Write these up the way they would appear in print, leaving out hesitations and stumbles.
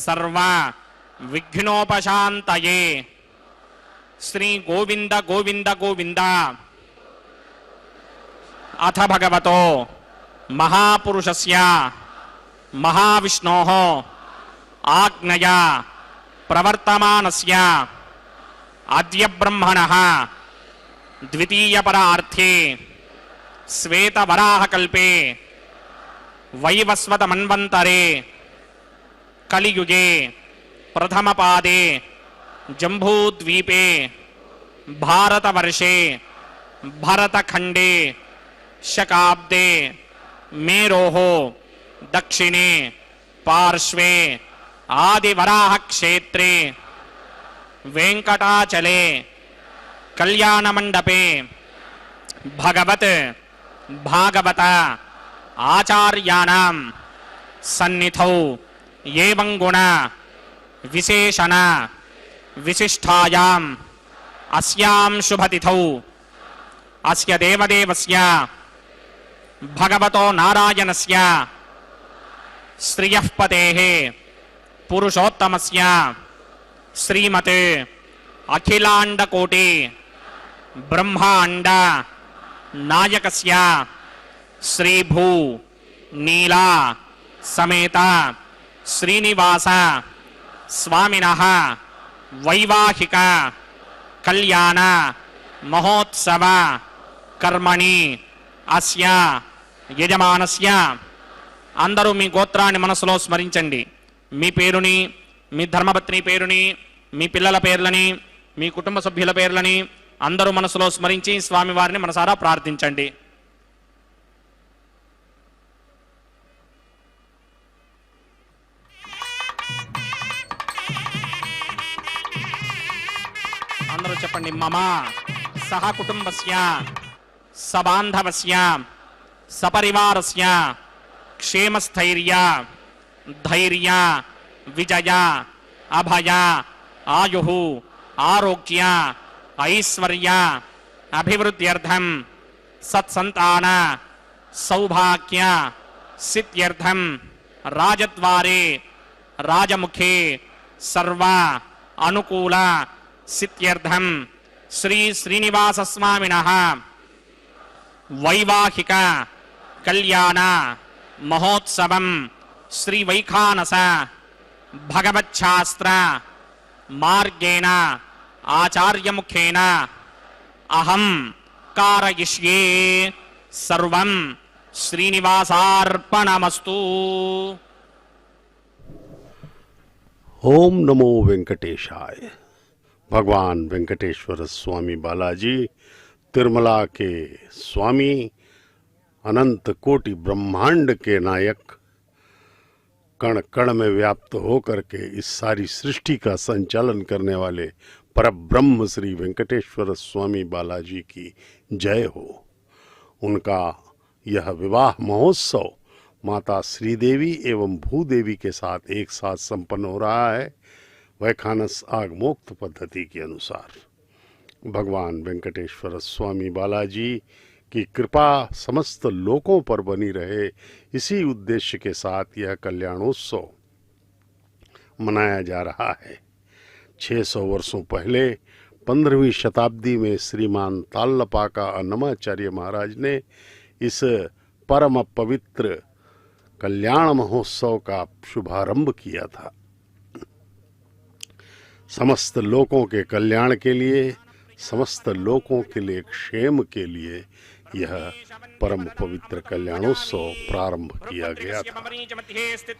सर्व विघ्नोपशान्तये श्री गोविंद गोविंद गोविंद। अथ भगवतो महापुरुषस्य महाविष्णोः आज्ञया प्रवर्तमानस्य अद्य ब्रह्मणः द्वितीयपरार्थे श्वेतवराहकल्पे वैवस्वतमन्वन्तरे कलियुगे प्रथमपादे जम्बूद्वीपे भारतवर्षे भरतखण्डे शकाब्दे मेरोः दक्षिणे पार्श्वे आदिवराह क्षेत्रे वेंकटाचले कल्याणमंडपे भगवत भागवत आचार्याणां सन्निधौ एवं गुण विशेषण विशिष्टायाम् अस्यां शुभतिथौ अस्य देवदेवस्य भगवतो नारायणस्य श्रियः पतेः पुरुषोत्तमस्य श्रीमते अखिलांडकोटि ब्रह्मांड नायकस्य श्रीभू नीला समेत श्रीनिवास स्वामिनः वैवाहिक कल्याण महोत्सव कर्मणि अस्य यजमानस्य अंदरू मी गोत्राన్ని మనసులో స్మరించండి। మీ పేరుని, మీ ధర్మపత్ని పేరుని, మీ పిల్లల పేర్లని, మీ కుటుంబ సభ్యుల పేర్లని అందరూ మనసులో స్మరించి స్వామివారిని మనసారా ప్రార్థించండి। అందరూ చెప్పండి। మమ సహ కుటుంబస్య సబాంధవస్య సపరివారస్య क्षेमस्थैर्य धैर्य विजय अभय आयुः आरोग्य ऐश्वर्य अभिवृद्ध्यर्थं सत्संतान सौभाग्य सिद्ध्यर्थं राजद्वारे राजमुखे सर्व अनुकूल सिद्ध्यर्थं श्री श्रीनिवास स्वामिनः वैवाहिक कल्याण महोत्सवं श्री वैखानस भगवच्छास्त्र मार्गेण आचार्य मुखेन अहं कारयिष्ये सर्वं श्रीनिवासार्पणमस्तु। ओम नमो वेंकटेशाय। भगवान वेंकटेश्वर स्वामी बालाजी तिरुमला के स्वामी, अनंत कोटि ब्रह्मांड के नायक, कण कण में व्याप्त होकर के इस सारी सृष्टि का संचालन करने वाले परब्रह्म श्री वेंकटेश्वर स्वामी बालाजी की जय हो। उनका यह विवाह महोत्सव माता श्रीदेवी एवं भूदेवी के साथ एक साथ संपन्न हो रहा है, वैखानस आगमोक्त पद्धति के अनुसार। भगवान वेंकटेश्वर स्वामी बालाजी की कृपा समस्त लोकों पर बनी रहे, इसी उद्देश्य के साथ यह कल्याणोत्सव मनाया जा रहा है। 600 वर्षों पहले 15वीं शताब्दी में श्रीमान ताल्लपाका अन्नमाचार्य महाराज ने इस परम पवित्र कल्याण महोत्सव का शुभारंभ किया था। समस्त लोकों के कल्याण के लिए, समस्त लोकों के लिए क्षेम के लिए यह परम पवित्र कल्याणोत्सव प्रारंभ किया गया था।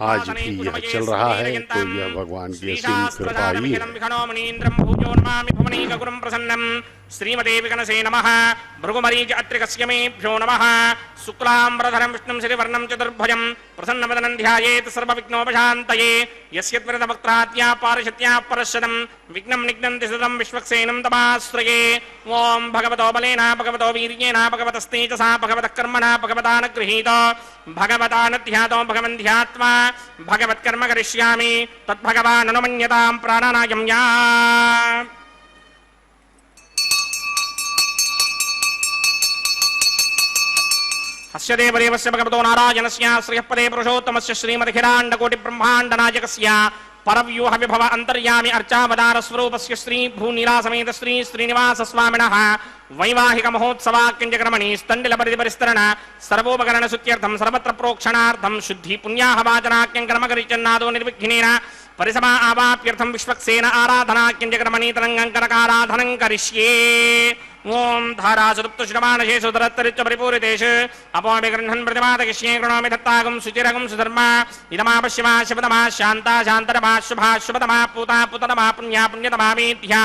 आज भी यह चल रहा है, तो यह भगवान की असीम कृपा ही है। श्रीमते विकनसे नमः। भृगुमरीच अत्रिकस्य मेभ्यो नमः। शुक्लाम्बरधरं विष्णुं श्रीवर्णं चतुर्भुजं प्रसन्नवदनं ध्यायेत् सर्वविघ्नोपशान्तये। यस्य त्वरितवक्त्राद्या पारिषत्या परश्वतं विघ्नं निघ्नन्ति सततं विश्वक्सेनं तमाश्रये। ओं भगवतो बलेन भगवतो वीर्येण भगवतस्तेजसा भगवतः कर्मणा भगवतानुगृहीतो भगवतानुध्यातो भगवन् ध्यात्वा भगवत्कर्म करिष्यामि तद्भगवान् अनुमन्यतां प्राणानायं या। अस्य देवदेवस्य भगवतो नारायणस्य श्रीयःपदे पुरुषोत्तमस्य श्रीमदखिलाण्डकोटि ब्रह्माण्ड नायकस्य परव्यूह विभव अंतर्यामि अर्चावतार स्वरूपस्य श्री भूनीला समेत श्री श्रीनिवास स्वामिनः वैवाहिक महोत्सवाक्यंजक्रमणि स्तंडिल परिस्तरण सर्वोपकरण सुत्यर्थम सर्वत्र प्रोक्षणार्थम शुद्धि पुण्याहवाचनाक्यं कर्मकरिचन्नादो निर्विघ्नेन परिसमा आवाप्यर्थम विश्वक्सेन आराधनाक्यंजक्रमणि तरंगंकरकाराधनं करिष्ये ओम धारासुप्तश्रमानशेषु दरत्तरिच्च परिपूरितेषु अपोमि गृह्णन् प्रतिमादकिष्ये कृणोमि दत्तागं सुचिरगं सुधर्मा इदमापश्यमा शिवतमा शान्ता शान्तरमा शुभा शुभतमा पूता पुततमा पुण्या पुण्यतमा मेध्या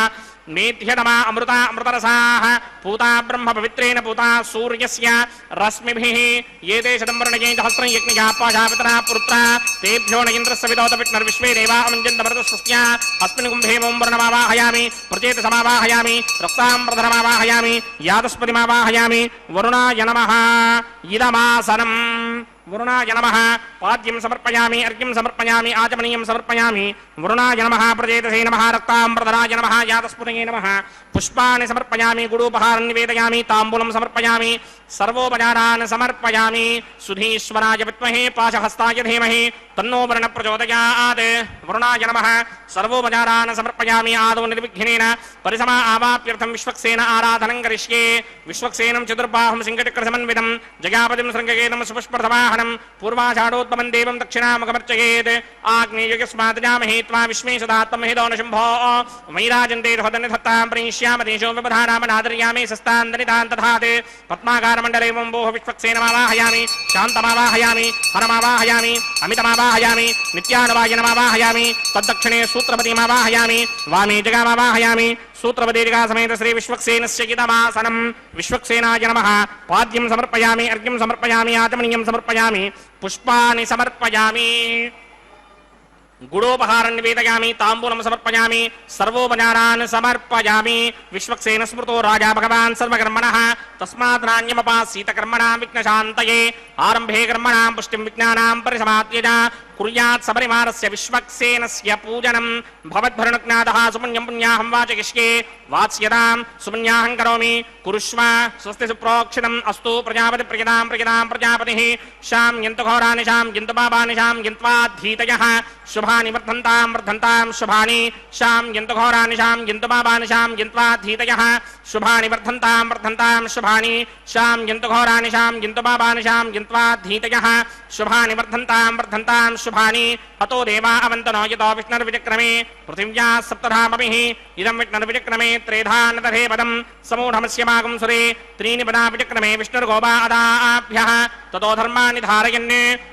मेध्यतमा अमृता अमृतरसाः पूता ब्रह्म पवित्रेण पूता सूर्यस्य रश्मिभिः ये ते शतंवर्णये सहस्रं यज्ञया पाशापितरा पुत्रा तेभ्यो न इन्द्रस्य विदोत विष्णुर्विश्वे देवा अमञ्जन्तमर्तस्वस्या अस्मिन् कुम्भे ओं वर्णमावाहयामि प्रचेतसमावाहयामि रक्ताम्बरधरमावाहयामि यादस्पतिमावाहयामि वरुणाय नमः इदमासनम् वरुणाय नमः पाद्यं समर्पयामि अर्घ्यं समर्पयामि आचमनीयं समर्पयामि वरुणाय नमः प्रजेतसे नमः रक्ताम्बरधराय नमः यातस्फुटये नमः पुष्पाणि समर्पयामि गुडोपहारं निवेदयामि ताम्बूलं समर्पयामि सर्वोपचारान् समर्पयामि सुधीश्वराय विद्महे पाशहस्ताय धीमहि तन्नो वरुणः प्रचोदयात् वरुणाय नमः सर्वोपचारान् समर्पयामि आदौ निर्विघ्नेन परिसमा आवाप्यर्थं विश्वक्सेन आराधनं करिष्ये विश्वक्सेनं चतुर्बाहुं सिंहचक्रसमन्वितं जयापतिं शृङ्गकेतं सुपुष्पर्थवाहनं पूर्वाषाढोत्तमं देवं दक्षिणामुखमर्चयेत् आग्नेयस्मात् जामहे त्वा विश्वे सदात्महितो न शम्भो वैराजन्ते धत्तां प्रणिष्यामदेशो व्यवधानामनादर्यामि सस्तान्दनितान् तथात् पद्माकारमण्डले वम्बोः विश्वक्सेनमावाहयामि शान्तमावाहयामि हरमावाहयामि अमितमावाहयामि नित्यानुवायनमावाहयामि तद्दक्षिणे सूत्रपतिमावाहयामि वामे जगामावाहयामि सूत्रपतिर्गा समेत श्री विश्वक्सेनस्य इदमासनं विश्वक्सेनाय नमः पाद्यं समर्पयामि अर्घ्यं समर्पयामि आचमनीयं समर्पयामि पुष्पाणि समर्पयामि गुडोपहारं निवेदयामि ताम्बूलं समर्पयामि सर्वोपचारान् समर्पयामि विश्वक्सेन स्मृतो राजा भगवान् सर्वकर्मणः तस्मात् नान्यमपासीत कर्मणां विघ्नशान्तये आरम्भे कर्मणां पुष्टिं विज्ञानां परिसमाप्य कुर्यात् सबरिमानस्य विश्वक्सेनस्य पूजनं भवद्भरणज्ञातः सुपुण्यं पुण्याहं वाचयिष्ये वात्स्यतां सुपुण्याहं करोमि कुरुष्व स्वस्ति सुप्रोक्षितम् अस्तु प्रजापति प्रियतां प्रियतां प्रजापतिः शां यन्तु घोराणि शां यन्तु पापानि शां यन्त्वाधीतयः शुभानि वर्धन्तां वर्धन्तां शुभानि शां यन्तु घोराणि शां यन्तु पापानि शां यन्त्वाधीतयः शुभानि वर्धन्तां वर्धन्तां शुभानि शां यन्तु घोराणि शां यन्तु पापानि शां यन्त्वाधीतयः शुभानि वर्धन्तां वर्धन्तां शुभानि अतो देवा अवन्तनो यतो विष्णुर्विचक्रमे पृथिव्या सप्तधामभिः इदं विष्णुर्विचक्रमे त्रेधा नतधे पदं समूढमस्य मागं सुरे त्रीणि पदा विचक्रमे विष्णुर्गोपादाभ्यः ततो धर्माणि धारयन्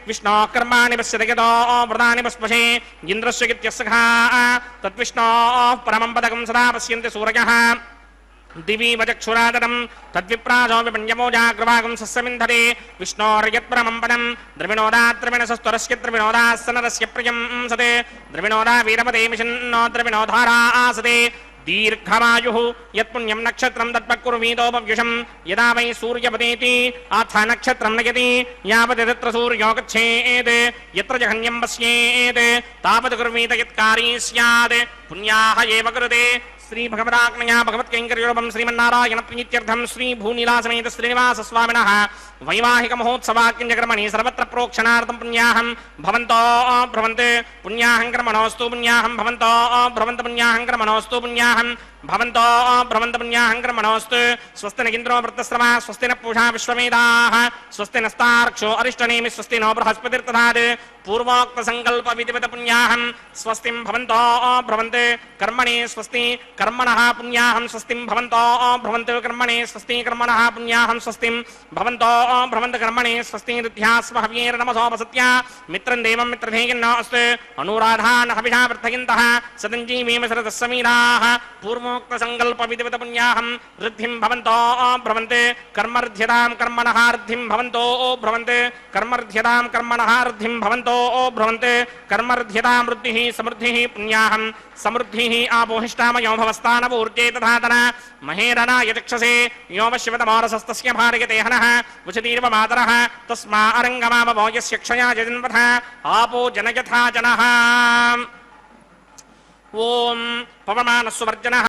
विष्णोः कर्माणि पश्यति यतो व्रतानि पुष्पशे इन्द्रस्य गित्यस्सखा तद्विष्णोः परमं पदकं सदा पश्यन्ति सूरयः दिवि वचक्षुरादरं तद्विप्राजो विपण्यमोजाग्रवागं सस्यमिन्धते विष्णोर्यत्परमं पदं द्रविणोदाद्रविणसस्तुरस्य द्रविणोदास्सनरस्य प्रियं सते द्रविणोदा वीरपदे मिषन्नो द्रविणोधारा आसते दीर्घमायुः यत्पुण्यं नक्षत्रं तत्पक्कुर्वीतोपव्युषं यदा वै सूर्यपतेति आथा नक्षत्रं नयति यावत् तत्र सूर्यो गच्छेत् यत्र जघन्यं पश्येत् तावत् कुर्वीत यत्कारी स्यात् पुण्याः एव कृते श्री भगवदाज्ञया भगवत्कैङ्कर्योपं श्रीमन्नारायण प्रीत्यर्थं श्री भूनीला समेत श्रीनिवास स्वामिनः वैवाहिक महोत्सवाक्यंजक्रमणि सर्वत्र प्रोक्षणार्थं पुण्याहं भवन्तो भ्रवन्ते पुण्याहं कर्मणोऽस्तु पुण्याहं भवन्तो भ्रवन्त पुण्याहं कर्मणोऽस्तु पुण्याहं भवन्तो भ्रवन्त पुण्याहं कर्मणोऽस्तु स्वस्ति न इन्द्रो वृत्तश्रवा स्वस्ति न पूषा विश्वमेधाः स्वस्ति नस्तार्क्षो अरिष्टनेमि स्वस्ति नो बृहस्पतिर्दधात् पूर्वोक्त संकल्प विधिवत पुण्याहं स्वस्तिं भवन्तो भ्रवन्ते कर्मणि स्वस्ति कर्मणः पुण्याहं स्वस्तिं भवन्तो भ्रवन्ते कर्मणि स्वस्ति कर्मणः पुण्याहं स्वस्तिं भवन्तो भ्रवन्त कर्मणि स्वस्ति दध्यास्व हव्येर्नमसोपसत्या मित्रं देवं मित्रधेयन्नो अस्तु अनुराधान् हविषा वर्धयन्तः सदञ्जीवेम शरदः समीराः पूर्वोक्त संकल्प विधिवत पुण्याहं ऋद्धिं भवन्तो भ्रवन्ते कर्मर्ध्यतां कर्मणः ऋद्धिं भवन्तो भ्रवन्ते कर्मर्ध्यतां कर्मणः ऋद्धिं भवन्तो भ्रवन्ते कर्मर्ध्यतां वृद्धिः समृद्धिः पुण्याहं समृद्धिः आपोहिष्टामयो भवस्तानवूर्जे तथातन महेरनाय चक्षसे यो वश्यवतमोरसस्तस्य भारयते हनः वचतीर्व मातरः तस्मा अरङ्गमामवो यस्य क्षया जन्मथ आपो जनयथा जनः ॐ पवमानस्वर्जनः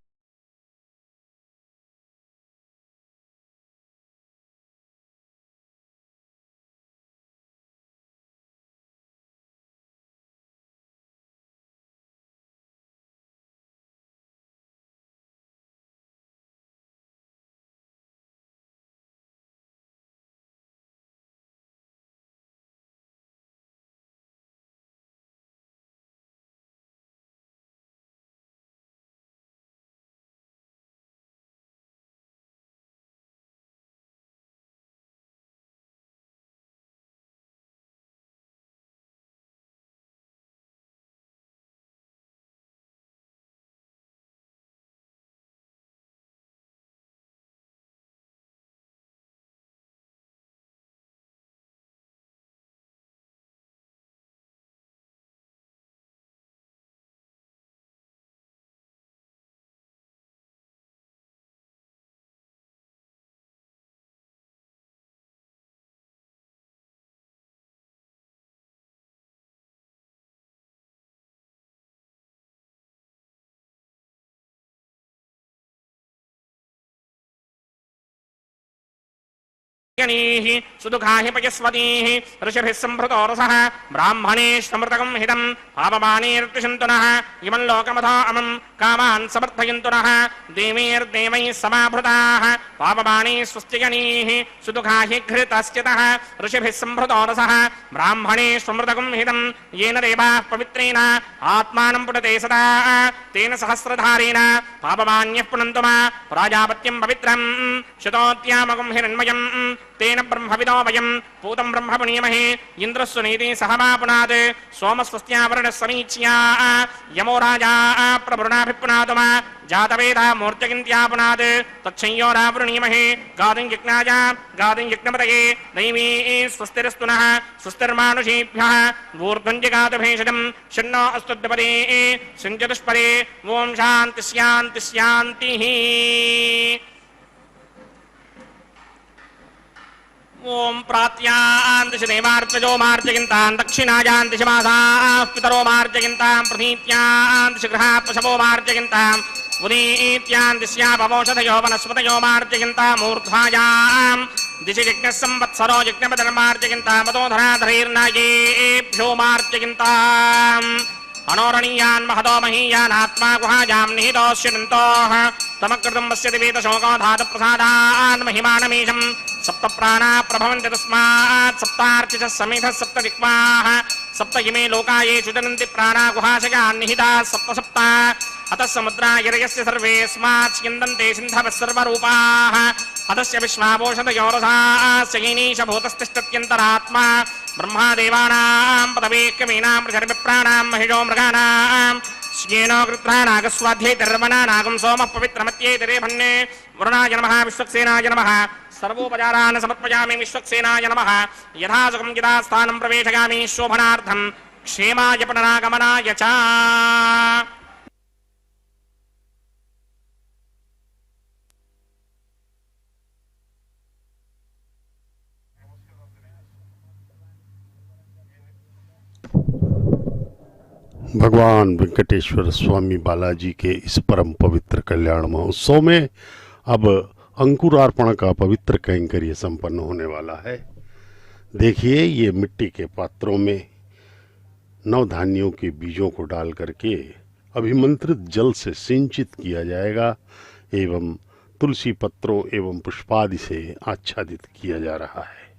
सुदुःखाहि पयस्वतीः ऋषिभिः सम्भृतो रसः ब्राह्मणेष्वमृतकं हितं पापमानेर्तिषन्तु नः इमं लोकमथा अमं कामान् समर्थयन्तु नः देवैर्देवैः समाभृताः पापमाने स्वस्तिगणैः सुदुःखाहि घृतश्चितः ऋषिभिः सम्भृतो रसः ब्राह्मणेष्वमृतकं हितं येन देवाः पवित्रेण आत्मानं पुनते सदा तेन सहस्रधारेण पापमान्यः पुनन्तु मा प्राजापत्यं पवित्रं शतोत्यामकं हिरण्मयम् तेन ब्रह्मविदो वयं पूतं ब्रह्म पुनीमहे इन्द्रस्य नीति सहमा पुनात् सोमस्वस्त्यावरणः समीच्या यमो राजा प्रभृणाभिपुनातु मा जातवेदा मूर्त्यगिन्त्या पुनात् तच्छंयोरावृणीमहे गादिं यज्ञाय गादिं यज्ञपतये दैवी स्वस्तिरस्तु नः स्वस्तिर्मानुषेभ्यः ऊर्ध्वं जगातु भेषजं षण्णो अस्तुद्विपदे सञ्चतुष्पदे ॐ शान्ति शान्ति शान्तिः। ओम प्रात्यान् दिश देवार्चजो मार्जयन्तान् दक्षिणायान् दिश मासाः पितरो मार्जयन्तां प्रतीत्यान् दिश गृहात् पशवो मार्जयन्ताम् उदीत्यान् दिश्यापवोषधयो वनस्पतयो मार्जयन्ताम् ऊर्ध्वायां दिश यज्ञः संवत्सरो यज्ञपदर्मार्जयन्ताम् मदोधराधरैर्नायेभ्यो मार्जयन्ताम् अनोरणीयान् महतो महीयान् आत्मा गुहायां निहितोऽस्यन्तोः तमकृतं पश्यति वेदशोको धातुप्रसादान् महिमानमीशम् सप्त प्राणा प्रभवन्ति तस्मात् सप्तार्चिषः समेधः सप्त दिक्पाः सप्त इमे लोका ये चुचरन्ति प्राणा गुहाशयान् निहिताः सप्त सप्त अतः समुद्रा यरयस्य सर्वेऽस्मात् स्यन्दन्ते सिन्धवः सर्वरूपाः अतस्य विश्वापोषधयोरसास्य येनीश भूतस्तिष्ठत्यन्तरात्मा ब्रह्मा देवानां पदवेक्यमीनां पृथिर्विप्राणां महिषो मृगाणां स्येनो कृत्रानागस्वाध्यैतर्वणानागं सोमः पवित्रमत्यैतरे भन्ने वरुणाय नमः विश्वक्सेनाय नमः सर्वोपचारान् समर्पयामि विश्वक्सेनाय नमः यथासुखं यथास्थानं प्रवेशयामि शोभनार्थं क्षेमाय पुनरागमनाय च। भगवान वेंकटेश्वर स्वामी बालाजी के इस परम पवित्र कल्याण महोत्सव में अब अंकुरार्पण का पवित्र कैंकर्य संपन्न होने वाला है। देखिए, ये मिट्टी के पात्रों में नवधान्यों के बीजों को डाल करके अभिमंत्रित जल से सिंचित किया जाएगा एवं तुलसी पत्रों एवं पुष्पादि से आच्छादित किया जा रहा है।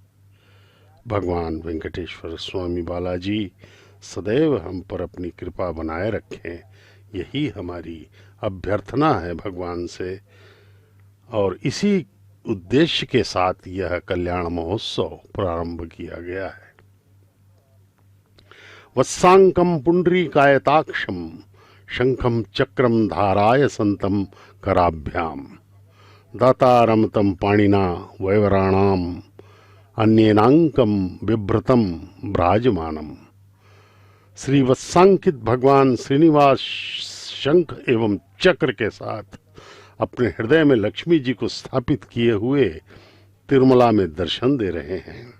भगवान वेंकटेश्वर स्वामी बालाजी सदैव हम पर अपनी कृपा बनाए रखें, यही हमारी अभ्यर्थना है भगवान से। और इसी उद्देश्य के साथ यह कल्याण महोत्सव प्रारंभ किया गया है। वत्सांकम पुंडरीकायताक्षम शंखम चक्रम धाराय संतम कराभ्याम दातारम तम पाणिना वैवराणाम अन्येनांकम बिभ्रतम भ्राजमानम। श्री वत्सांकित भगवान श्रीनिवास शंख एवं चक्र के साथ अपने हृदय में लक्ष्मी जी को स्थापित किए हुए तिरुमला में दर्शन दे रहे हैं।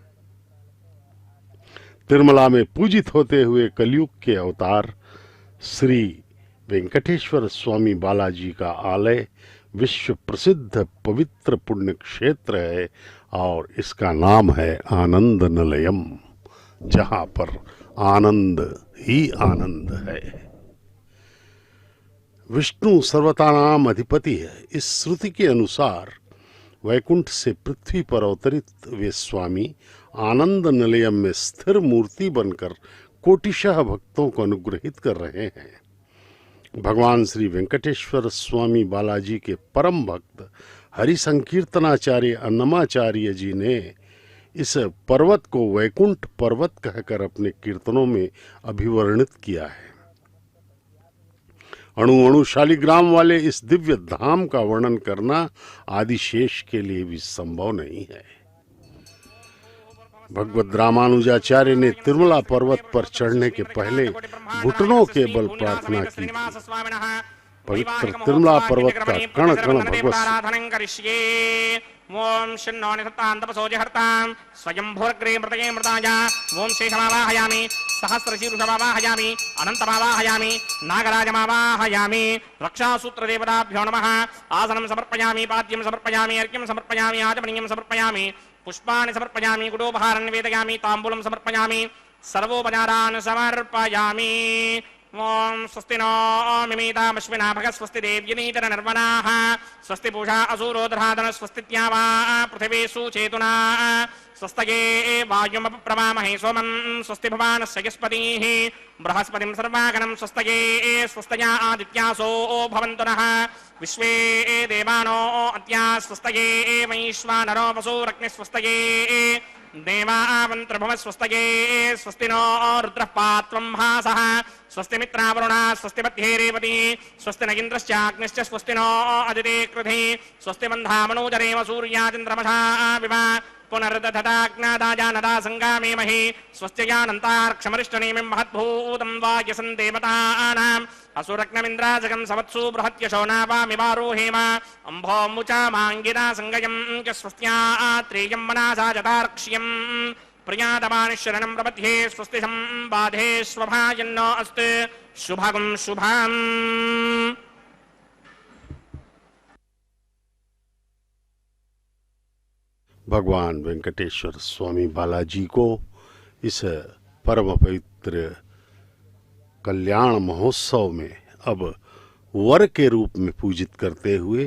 तिरुमला में पूजित होते हुए कलयुग के अवतार श्री वेंकटेश्वर स्वामी बालाजी का आलय विश्व प्रसिद्ध पवित्र पुण्य क्षेत्र है और इसका नाम है आनंद निलयम, जहां पर आनंद ही आनंद है। विष्णु सर्वतानाम अधिपति है। इस श्रुति के अनुसार वैकुंठ से पृथ्वी पर अवतरित वे स्वामी आनंद निलयम में स्थिर मूर्ति बनकर कोटिशः भक्तों को अनुग्रहित कर रहे हैं। भगवान श्री वेंकटेश्वर स्वामी बालाजी के परम भक्त हरि संकीर्तनाचार्य अन्नमाचार्य जी ने इस पर्वत को वैकुंठ पर्वत कहकर अपने कीर्तनों में अभिवर्णित किया है। अणु अणु शालिग्राम वाले इस दिव्य धाम का वर्णन करना आदिशेष के लिए भी संभव नहीं है। भगवद रामानुजाचार्य ने तिरुमला पर्वत पर चढ़ने के पहले घुटनों के बल प्रार्थना की थी। पवित्र तिरुमला पर्वत का कण कण भगवत ओम शन्नो निधत्तां तपसो जहर्तां स्वयंभूर्ग्रे मृतये मृताया ओम शेषमावाहयामि सहस्रशीर्षमावाहयामि अनन्तमावाहयामि नागराजमावाहयामि रक्षासूत्रदेवताभ्यो नमः। आसनं समर्पयामि पाद्यं समर्पयामि अर्घ्यं समर्पयामि आचमनीयं समर्पयामि पुष्पाणि समर्पयामि कुटोपहारं निवेदयामि ताम्बूलं समर्पयामि सर्वोपचारान् समर्पयामि ओम स्वस्ति नो मिमीतामश्विना भगः स्वस्ति देव्यनीतर निर्वनाः स्वस्ति पूषा असुरो दधातन स्वस्तित्यावा पृथिवी सुचेतुना स्वस्तये वायुमप्रवामहे सोमं स्वस्ति भवानस्य यस्पतिः बृहस्पतिं सर्वागणं स्वस्तये स्वस्तया आदित्यासो भवन्तु नः विश्वे देवानो अद्या स्वस्तये वैश्वानरो वसुरग्निः स्वस्तये देवावन्त्रभवस्वस्तये स्वस्ति नो रुद्रः पात्वं भासः स्वस्ति मित्रावरुणा स्वस्ति मध्ये रेवती स्वस्ति न इन्द्रश्चाग्निश्च स्वस्ति नो अदिते कृधि स्वस्ति बन्धामनोजरेव सूर्याचन्द्रमसा विव पुनर्दधताज्ञादाजानदा सङ्गामेमहि स्वस्त्ययानन्तार्क्षमरिष्टनेमिं महद्भूतं वायसन् देवतानाम् असुरग्नमिन्द्राजगं सवत्सु बृहत्यशो नावामिवारोहेम अम्भोमुचा माङ्गिरा सङ्गयं च स्वस्त्यात्रेयं मनासा जतार्क्ष्यम् प्रियादमानिशरणं प्रपद्ये स्वस्ति सम्बाधे स्वभायन्नो अस्तु शुभगं शुभम् भगवान वेंकटेश्वर स्वामी बालाजी को इस परम पवित्र कल्याण महोत्सव में अब वर के रूप में पूजित करते हुए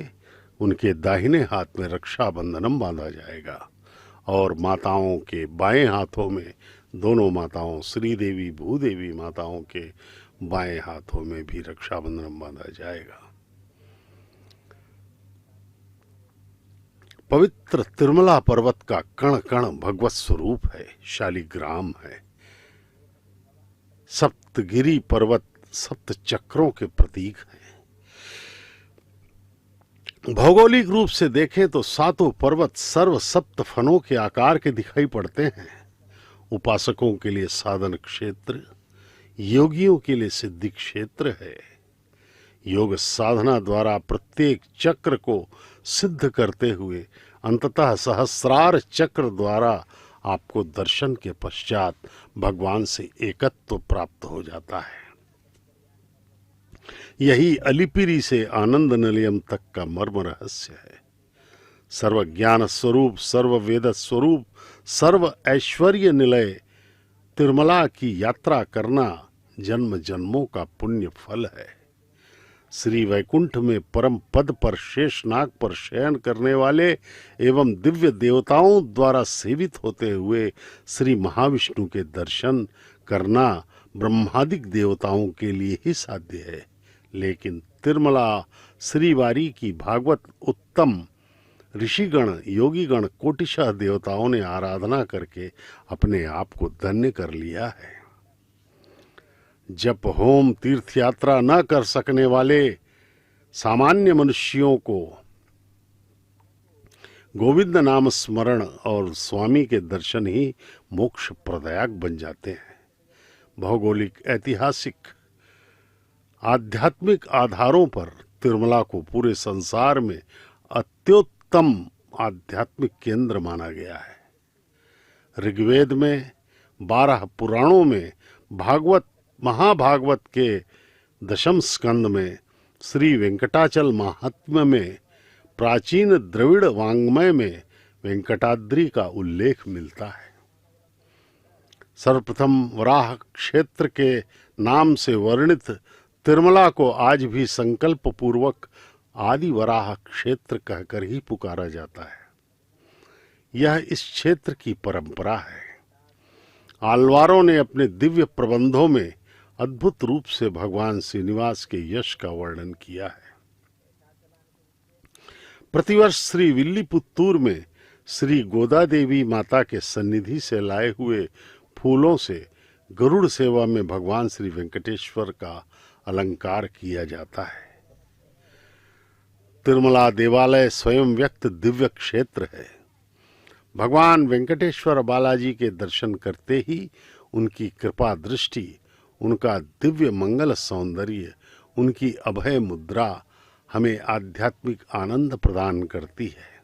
उनके दाहिने हाथ में रक्षाबंधनम बांधा जाएगा और माताओं के बाएं हाथों में, दोनों माताओं श्री देवी भूदेवी माताओं के बाएं हाथों में भी रक्षाबंधनम बांधा जाएगा। पवित्र तिरुमला पर्वत का कण कण भगवत स्वरूप है, शालिग्राम है। सप्तगिरी पर्वत सप्त चक्रों के प्रतीक हैं। भौगोलिक रूप से देखें तो सातों पर्वत सर्व सप्त फनों के आकार के दिखाई पड़ते हैं। उपासकों के लिए साधन क्षेत्र, योगियों के लिए सिद्धि क्षेत्र है। योग साधना द्वारा प्रत्येक चक्र को सिद्ध करते हुए अंततः सहस्रार चक्र द्वारा आपको दर्शन के पश्चात भगवान से एकत्व प्राप्त हो जाता है। यही अलिपिरी से आनंद निलयम तक का मर्म रहस्य है। सर्व ज्ञान स्वरूप, सर्व वेद स्वरूप, सर्व ऐश्वर्य निलय तिरुमला की यात्रा करना जन्म जन्मों का पुण्य फल है। श्री वैकुंठ में परम पद पर शेषनाग पर शयन करने वाले एवं दिव्य देवताओं द्वारा सेवित होते हुए श्री महाविष्णु के दर्शन करना ब्रह्मादिक देवताओं के लिए ही साध्य है, लेकिन तिरुमला श्रीवारी की भागवत उत्तम ऋषिगण योगीगण कोटिशः देवताओं ने आराधना करके अपने आप को धन्य कर लिया है। जप होम तीर्थ यात्रा न कर सकने वाले सामान्य मनुष्यों को गोविंद नाम स्मरण और स्वामी के दर्शन ही मोक्ष प्रदायक बन जाते हैं। भौगोलिक, ऐतिहासिक, आध्यात्मिक आधारों पर तिरुमला को पूरे संसार में अत्युत्तम आध्यात्मिक केंद्र माना गया है। ऋग्वेद में 12 पुराणों में भागवत महाभागवत के दशम स्कंद में श्री वेंकटाचल महात्म्य में प्राचीन द्रविड़ वांग्मय में वेंकटाद्रि का उल्लेख मिलता है। सर्वप्रथम वराह क्षेत्र के नाम से वर्णित तिरुमला को आज भी संकल्प पूर्वक आदि वराह क्षेत्र कहकर ही पुकारा जाता है। यह इस क्षेत्र की परंपरा है। आलवारों ने अपने दिव्य प्रबंधों में अद्भुत रूप से भगवान श्रीनिवास के यश का वर्णन किया है। प्रतिवर्ष श्री विल्लीपुत्तूर में श्री गोदा देवी माता के सन्निधि से लाए हुए फूलों से गरुड़ सेवा में भगवान श्री वेंकटेश्वर का अलंकार किया जाता है। तिरुमला देवालय स्वयं व्यक्त दिव्य क्षेत्र है। भगवान वेंकटेश्वर बालाजी के दर्शन करते ही उनकी कृपा दृष्टि, उनका दिव्य मंगल सौंदर्य, उनकी अभय मुद्रा हमें आध्यात्मिक आनंद प्रदान करती है।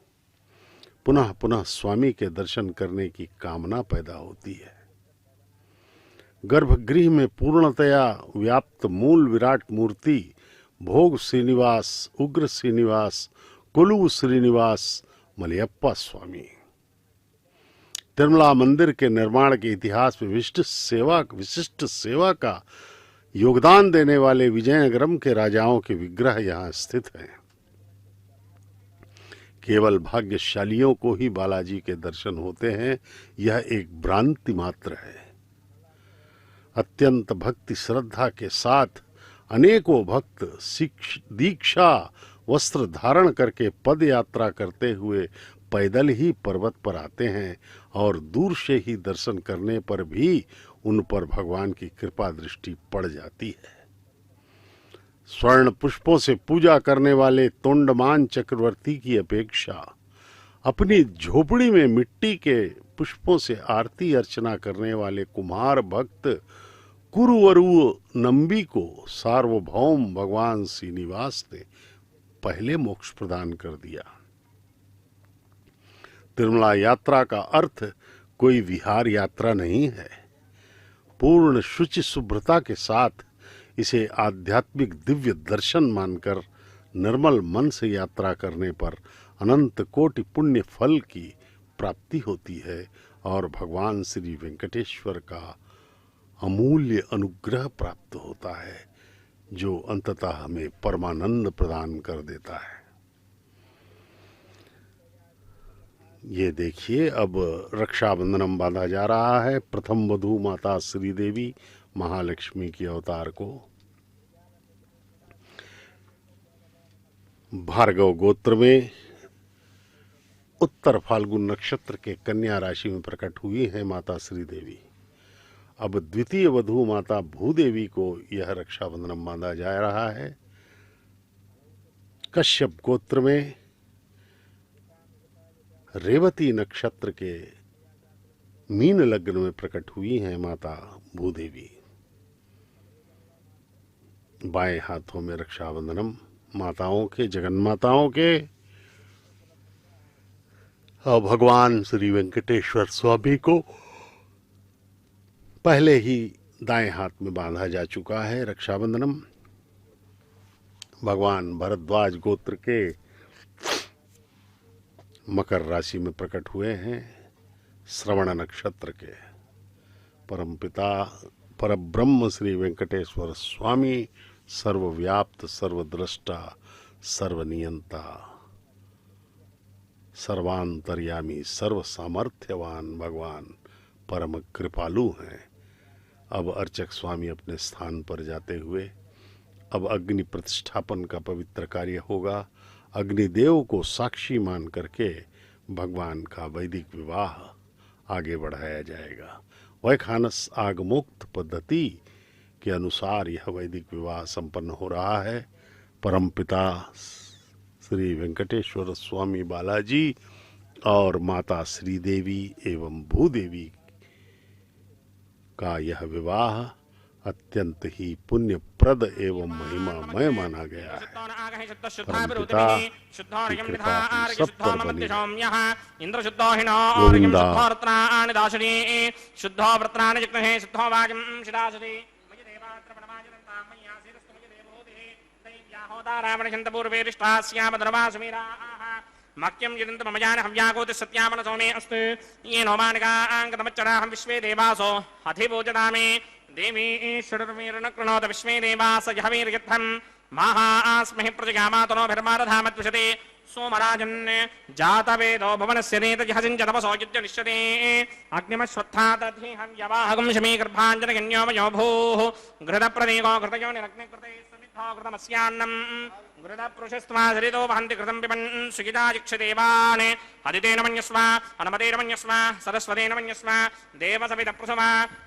पुनः पुनः स्वामी के दर्शन करने की कामना पैदा होती है। गर्भगृह में पूर्णतया व्याप्त मूल विराट मूर्ति भोग श्रीनिवास, उग्र श्रीनिवास, कोलुव श्रीनिवास, मलयप्पा स्वामी। तिरुमला मंदिर के निर्माण के इतिहास में विशिष्ट सेवा का योगदान देने वाले विजयनगरम के राजाओं के विग्रह यहाँ स्थित हैं। केवल भाग्यशालियों को ही बालाजी के दर्शन होते हैं, यह एक भ्रांति मात्र है। अत्यंत भक्ति श्रद्धा के साथ अनेकों भक्त दीक्षा वस्त्र धारण करके पद यात्रा करते हुए पैदल ही पर्वत पर आते हैं और दूर से ही दर्शन करने पर भी उन पर भगवान की कृपा दृष्टि पड़ जाती है। स्वर्ण पुष्पों से पूजा करने वाले तोंडमान चक्रवर्ती की अपेक्षा अपनी झोपड़ी में मिट्टी के पुष्पों से आरती अर्चना करने वाले कुम्हार भक्त कुरुवरु नंबी को सार्वभौम भगवान श्रीनिवास ने पहले मोक्ष प्रदान कर दिया। तिरुमला यात्रा का अर्थ कोई विहार यात्रा नहीं है। पूर्ण शुचि शुभ्रता के साथ इसे आध्यात्मिक दिव्य दर्शन मानकर निर्मल मन से यात्रा करने पर अनंत कोटि पुण्य फल की प्राप्ति होती है और भगवान श्री वेंकटेश्वर का अमूल्य अनुग्रह प्राप्त होता है, जो अंततः हमें परमानंद प्रदान कर देता है। ये देखिए, अब रक्षाबंधनम बांधा जा रहा है प्रथम वधू माता श्रीदेवी महालक्ष्मी की अवतार को। भार्गव गोत्र में उत्तर फाल्गुन नक्षत्र के कन्या राशि में प्रकट हुई है माता श्रीदेवी। अब द्वितीय वधू माता भूदेवी को यह रक्षाबंधन बांधा जा रहा है। कश्यप गोत्र में रेवती नक्षत्र के मीन लग्न में प्रकट हुई है माता भूदेवी। बाएं हाथों में रक्षाबंधनम माताओं के, जगन्माताओं के, और भगवान श्री वेंकटेश्वर स्वामी को पहले ही दाएं हाथ में बांधा जा चुका है रक्षाबंधनम। भगवान भरद्वाज गोत्र के मकर राशि में प्रकट हुए हैं। श्रवण नक्षत्र के परमपिता परब्रह्म श्री वेंकटेश्वर स्वामी सर्वव्याप्त, सर्वद्रष्टा, सर्वनियंता, सर्वांतर्यामी, सर्व सामर्थ्यवान भगवान परम कृपालु हैं। अब अर्चक स्वामी अपने स्थान पर जाते हुए अब अग्नि प्रतिष्ठापन का पवित्र कार्य होगा। अग्निदेव को साक्षी मान करके भगवान का वैदिक विवाह आगे बढ़ाया जाएगा। वैखानस आगमोक्त पद्धति के अनुसार यह वैदिक विवाह संपन्न हो रहा है। परमपिता श्री वेंकटेश्वर स्वामी बालाजी और माता श्रीदेवी एवं भूदेवी का यह विवाह अत्यंत ही पुण्यप्रद एवं महिमामय माना गया है। परमपिता की कृपा हम सब पर बनी गोविंदा। मक्यम यदंत ममजान हव्यागोति सत्यामन सोमे अस्तु ये नोमानका अंकतमच्चराहं विश्वे देवासो अधिभोजदामे देवी षडर्मीर्न कृणोत विश्वे देवास जहवीर्यत्थं महास्महि प्रजगामातनोभिर्मारधामत्विषते सोमराजन् जातवेदो भवनस्य नेतजहसिञ्च तपसो युज्यनिष्यते अग्निमश्वत्थादधिहं यवाहगं शमीगर्भाञ्जनगण्योमयो भूः घृतप्रदेको घृतयोनिरग्निकृते समिद्धो घृतमस्यान्नम् घृतपुरुषस्त्वासरितो वहन्ति घृतं पिबन् सुखिताजिक्षदेवान् हदितेन मन्यस्व अनुमतेन मन्यस्व सरस्वतेन मन्यस्व देवसवितप्रसव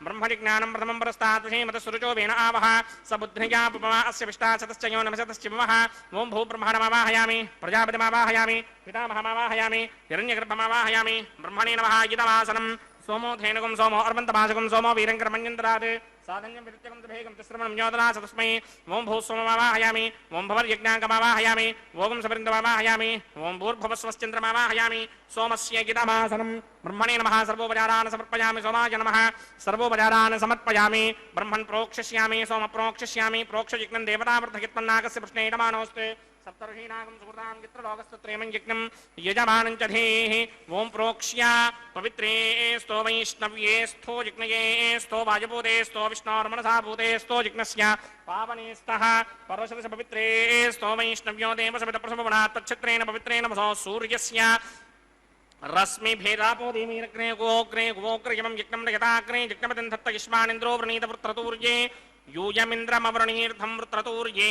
ब्रह्मजिज्ञानं प्रथमं परस्तात् विषेमतस्सुरुचो वेन आवह स बुद्धिजा पुपमा अस्य विष्टाशतश्च यो नमशतश्च विवः ॐ भूब्रह्मणमावाहयामि प्रजापतिमावाहयामि पितामहमावाहयामि हिरण्यगर्भमावाहयामि ब्रह्मणे नमः गीतवासनं सोमो धेनुकं सोमो अर्वन्तभाजकं सोमो वीरङ्करमन्यन्तरात् साधन्यं विरुत्यकं तभेगं तिस्रवणं योदना तस्मै ओं भूस्वमावाहयामि ओं भवर्यज्ञाङ्कमावाहयामि ओं सबृन्दमावाहयामि ओं भूर्भुवस्वश्चन्द्रमावाहयामि सोमस्य गीतमासनं ब्रह्मणे नमः सर्वोपचारान् समर्पयामि सोमाय नमः सर्वोपचारान् समर्पयामि ब्रह्मन् प्रोक्षिष्यामि सोम प्रोक्षिष्यामि प्रोक्षजिग्नं देवतावृद्धकित्पन्नाकस्य प्रश्ने नमानोऽस्तु सप्तर्षीणागं सुकृतां चित्रलोकस्तत्रयं यज्ञं यजमानं च धीः ओं प्रोक्ष्य पवित्रे स्तो वैष्णव्ये स्थो जिग्नये स्थो वायुभूते स्थो विष्णोर्मनसा भूते स्थो जिग्नस्य पावने स्तः पर्वशतस्य पवित्रे स्तो वैष्णव्यो देवसवितप्रसवनात् तच्छत्रेण पवित्रेण वसो सूर्यस्य रश्मिभेदापो धीमीरग्ने गोग्ने गोग्रयमं यज्ञं यथाग्ने यज्ञपतिं धत्त युष्मानिन्द्रो वृणीत वृत्रतूर्ये यूयमिन्द्रमवृणीर्धं वृत्रतूर्ये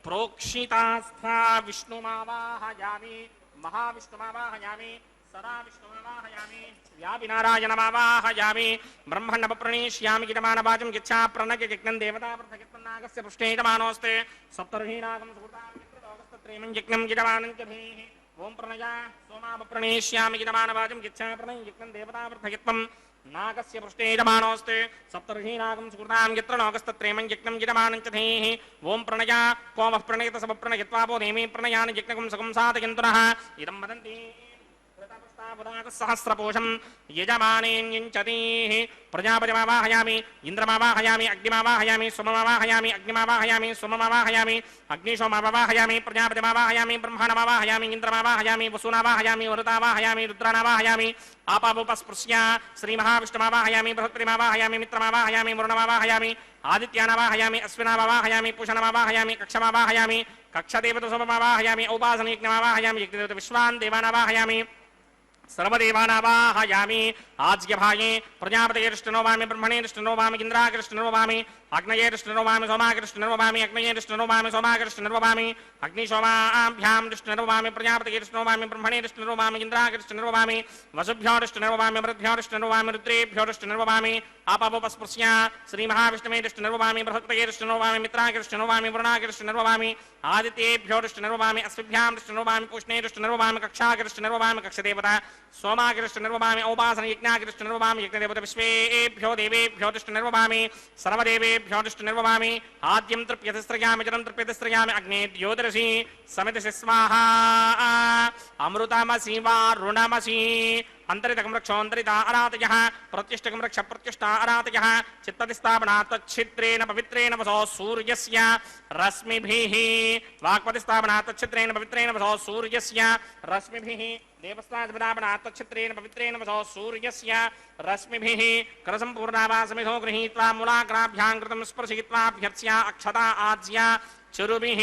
प्रोक्षितास्था विष्णुमावाहयामि महाविष्णुमावाहयामि सदा विष्णुमावाहयामि व्यापिनारायणमावाहयामि ब्रह्मण्डप्रणीष्यामि गितमानवाचं यच्छा प्रणय यज्ञं देवतावृद्धयत्मन्नागस्य पृष्ठे यजमानोऽस्ते सप्तर्षीणागं सुकृतां चित्रलोकस्तत्रयं यज्ञं यजमानं च धीः ओं प्रणया सोमाप्रणीष्यामि गितमानवाचं यच्छा प्रणय यज्ञं देवतावृद्धयत्वं नागस्य पृष्ठे यजमानोऽस्ते सप्तर्षीणागं सुकृतां यत्र लोकस्तत्रयं यज्ञं यजमानं च धीः ओं प्रणया कोमः प्रणयत सबप्रणयत्वापो नेमि प्रणयानि यज्ञकं सुखं साधयन्तुनः इदं वदन्ति सहस्रपोषं यजमानेऽञ्चतीः प्रजापतिमावाहयामि इन्द्रमावाहयामि अग्निमावाहयामि सोममावाहयामि अग्निमावाहयामि सोममावाहयामि अग्निशोमावाहयामि प्रजापतिमावाहयामि ब्रह्माणमावाहयामि इन्द्रमावाहयामि वसूनावाहयामि वरुतावाहयामि रुद्रानावाहयामि आपावोपस्पृश्य श्रीमहाविष्णुमावाहयामि बृहस्पतिमावाहयामि मित्रमावाहयामि वरुणमावाहयामि आदित्यानावाहयामि अश्विनावाहयामि पूषणमावाहयामि कक्षमावाहयामि कक्षदेवतसोममावाहयामि औपासनयज्ञमावाहयामि यज्ञदेवत विश्वान् देवानावाहयामि सर्वदेवानावाहयामि आज्ञभागे प्रजापतेर्ष्टनोवामि ब्रह्मणेर्ष्टनोवामि इन्द्राकृष्टनोवामि अग्नयेर्ष्टनोवामि सोमाकृष्टनोवामि अग्नयेर्ष्टनोवामि सोमाकृष्टनोवामि अग्निशोमाभ्यां कृष्णनोवामि प्रजापतेर्ष्टनोवामि ब्रह्मणेर्ष्टनोवामि इन्द्राकृष्टनोवामि वसुभ्योर्ष्टनोवामि मरुद्भ्योर्ष्टनोवामि रुद्रेभ्योर्ष्टनोवामि आपावोपस्पृश्य श्रीमहाविष्णुमेर्ष्टनोवामि बृहस्पतेर्ष्टनोवामि मित्राकृष्टनोवामि वरुणाकृष्टनोवामि आदित्येभ्योर्ष्टनोवामि अस्मिभ्यां पूष्णेर्ष्टनोवामि कक्षाकृष्टनोवामि कक्षदेवता सोमाकृष्टनोवामि औपासनयज्ञाकृष्टनोवामि यज्ञदेवता विश्वेभ्यो देवेभ्यो तिष्ठनोवामि सर्वदेवेभ्यो तिष्ठनोवामि आद्यं तृप्यतिस्त्रयामि जलं तृप्यतिस्त्रयामि अग्ने द्योदरसि समितिषि स्वाहा अमृतमसि वारुणमसि अंतरितकं रक्षोऽन्तरिता अरातयः प्रत्यष्टकं रक्ष प्रत्यष्टा अरातयः चित्ततिस्थापना तच्छिद्रेण पवित्रेण वसो सूर्यस्य रश्मिभिः वाक्पतिस्थापना तच्छिद्रेण पवित्रेण वसो सूर्यस्य रश्मिभिः देवस्तापना तच्छिद्रेण पवित्रेण वसो सूर्यस्य रश्मिभिः करसम्पूर्णावासमिधो गृहीत्वा मूलाग्राभ्यां कृतं स्पर्शयित्वाभ्यर्च्य अक्षता आज्य चुरुभिः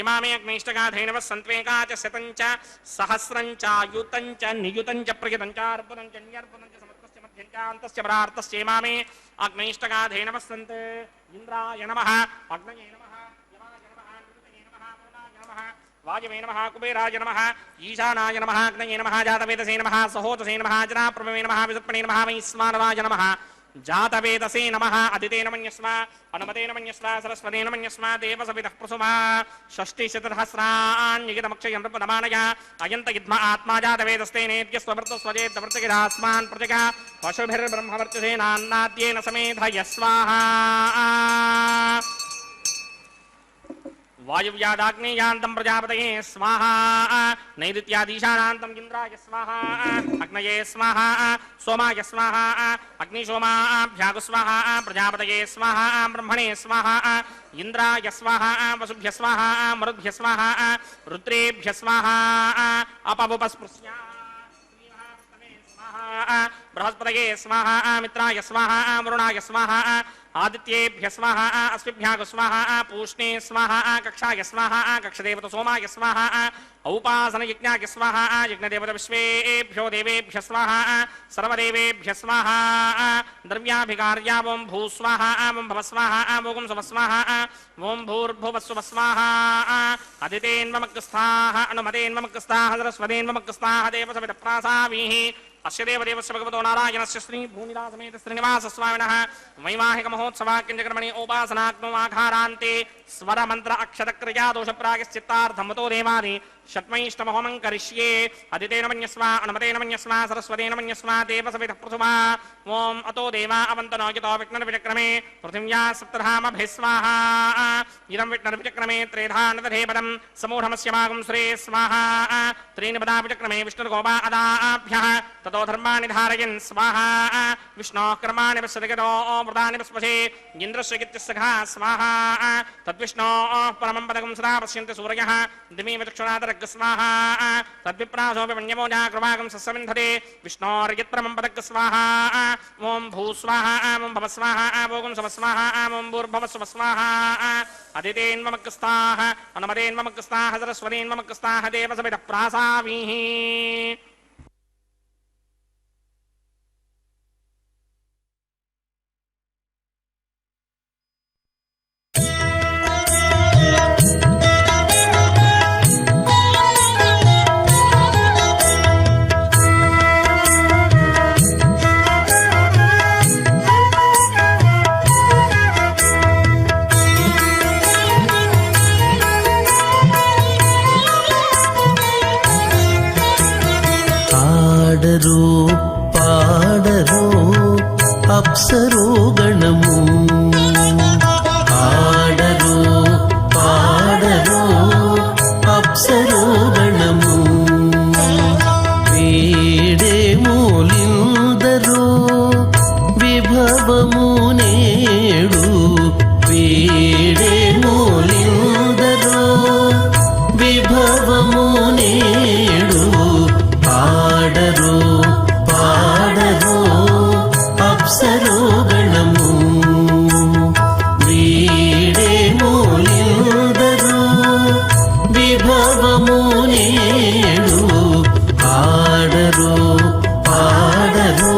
इमामे अग्निष्टगाधेनव सन्त्वेका च शतं च सहस्रं च युतं च नियुतं च प्रयुतं च अर्पणं च न्यर्पणं च समस्तस्य मध्यं च अन्तस्य परार्थस्य इमामे अग्निष्टगाधेनव सन्ते इन्द्राय नमः अग्नये नमः यमाय नमः निरुतये नमः वरुणाय नमः वायवे नमः कुबेराय नमः ईशानाय नमः अग्नये नमः जातवेदसे नमः सहोदसे नमः जनाप्रभवे नमः विसर्पणे नमः वैश्वानराय नमः जातवेदसे नमः अदितेन मन्यस्मा अनुमतेन मन्यस्मा सरस्वतेन मन्यस्मा देवसवितः प्रसुमा षष्टिशतसहस्राण्यगितमक्षयं प्रपदमानय अयन्त युद्म आत्मा जातवेदस्तेनेत्यस्वभृतस्वजेतवर्तकिदास्मान् प्रजगा पशुभिर्ब्रह्मवर्चसेनान्नाद्येन समेधय स्वाहा वायुव्यादाग्नेयान्तं प्रजापतये स्वाहा नैऋत्यादीशानान्तं इन्द्राय स्वाहा अग्नये स्वाहा सोमाय स्वाहा अग्निशोमाभ्यागु स्वाहा प्रजापतये स्वाहा ब्रह्मणे स्वाहा इन्द्राय स्वाहा वसुभ्य स्वाहा मरुद्भ्य स्वाहा रुद्रेभ्य स्वाहा अपवुपस्पृश्य बृहस्पतये स्वाहा मित्राय स्वाहा वरुणाय स्वाहा आदित्येभ्य स्वाहा अस्मिभ्यागु स्वाहा पूष्णे स्वाहा कक्षाय स्वाहा कक्षदेवत सोमाय स्वाहा औपासनयज्ञाय स्वाहा यज्ञदेवत विश्वेभ्यो देवेभ्य स्वाहा सर्वदेवेभ्य स्वाहा द्रव्याभिकार्या ओं भूस्वाहा ओं भवस्वाहा ओं सुवस्वाहा ओं भूर्भुवस्सुव स्वाहा अदितेन्वमग्रस्थाः अनुमतेन्वमग्रस्थाः सरस्वतेन्वमग्रस्थाः देवसवितप्रासावीः अस्य देवदेवस्य भगवतो नारायणस्य श्री भूमिदासमेत श्रीनिवासस्वामिनः वैवाहिकमहोत्सवाख्यञ्चकर्मणि उपासनाग्नो आघारान्ते स्वरमन्त्र अक्षतक्रिया दोषप्रायश्चित्तार्थमतो देवादि षट्मैष्टमहोमं करिष्ये अदितेन मन्यस्वा अनुमतेन मन्यस्वा सरस्वतेन मन्यस्वा देवसवितः प्रथमा ओं अतो देवा अवन्तनो यतो विघ्नर्विचक्रमे पृथिव्या सप्तधामभिस्वाहा इदं विघ्नर्विचक्रमे त्रेधा नदधेपदं समूढमस्य मागं श्रे स्वाहा त्रीणि पदा विचक्रमे विष्णुर्गोपा अदाभ्यः ततो ततो धर्माणि धारयन् स्वाहा विष्णोः कर्माणि पश्यतो मृदानि पस्पशे इन्द्रस्य कीर्तिस्सखा स्वाहा तद्विष्णोः परमं पदकं सदा पश्यन्ति सूर्यः दिवीव चक्षुरादरग् स्वाहा तद्विप्रासोऽपि मन्यमोजा कृपाकं सस्समिन्धते विष्णोर्यत्परमं पदक् स्वाहा ॐ भूस्वाहा ॐ भवस्वाहा ॐ स्वस्वाहा ॐ भूर्भवस्वस्वाहा अदितेन्वमक्स्ताः अनुमतेन्वमक्स्ताः सरस्वतीन्वमक्स्ताः देवसमितः प्रासावीः పాడరో అప్సరో గణము ఆడరో పాడరో అప్సరో గణము వేడే మూలిందరో విభవము నేడు వేడే మూలిందరో విభవము నేడు పాడరో పాడరో అప్సరో గణము వీడే మూలిందరో విభవము నేడు పాడరో పాడరో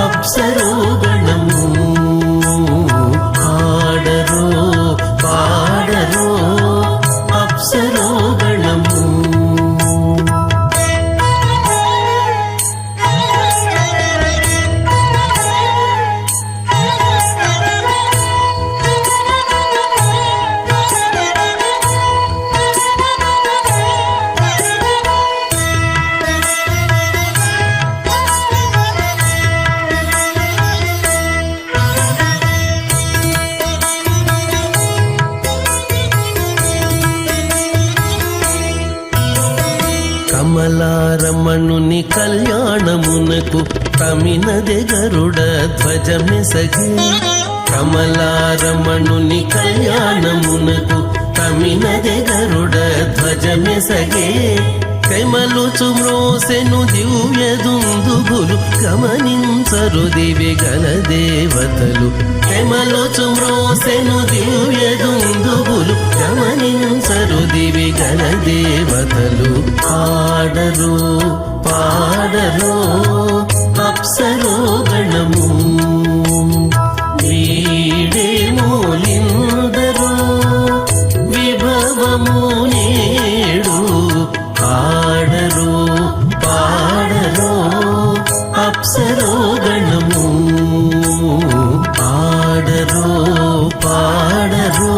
అప్సరో గణము పాడరో పాడరో అప్సరో గణము కమలారమణుని కళ్యాణమునకు తమినదె గరుడ ధ్వజమెసగే కమలారమణుని కళ్యాణమునకు తమినదె గరుడ ధ్వజమెసగే కమలుచు మ్రోసెను దివ్య దుందుబులు గమనించరు దివి గల దేవతలు కమలుచు మ్రోసెను దివ్య దుందుబులు గమనించరు దివి గల దేవతలు పాడరో పాడరో అప్సరో గణము వీడే మూలిందరో విభవము నేడు పాడరో పాడరో అప్సరో గణము పాడరో పాడరో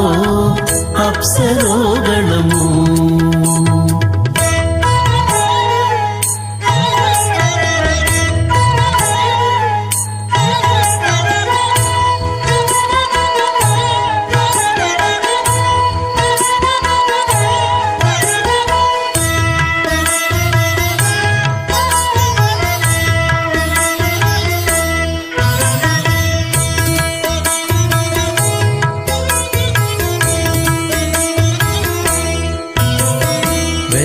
అప్సరో గణము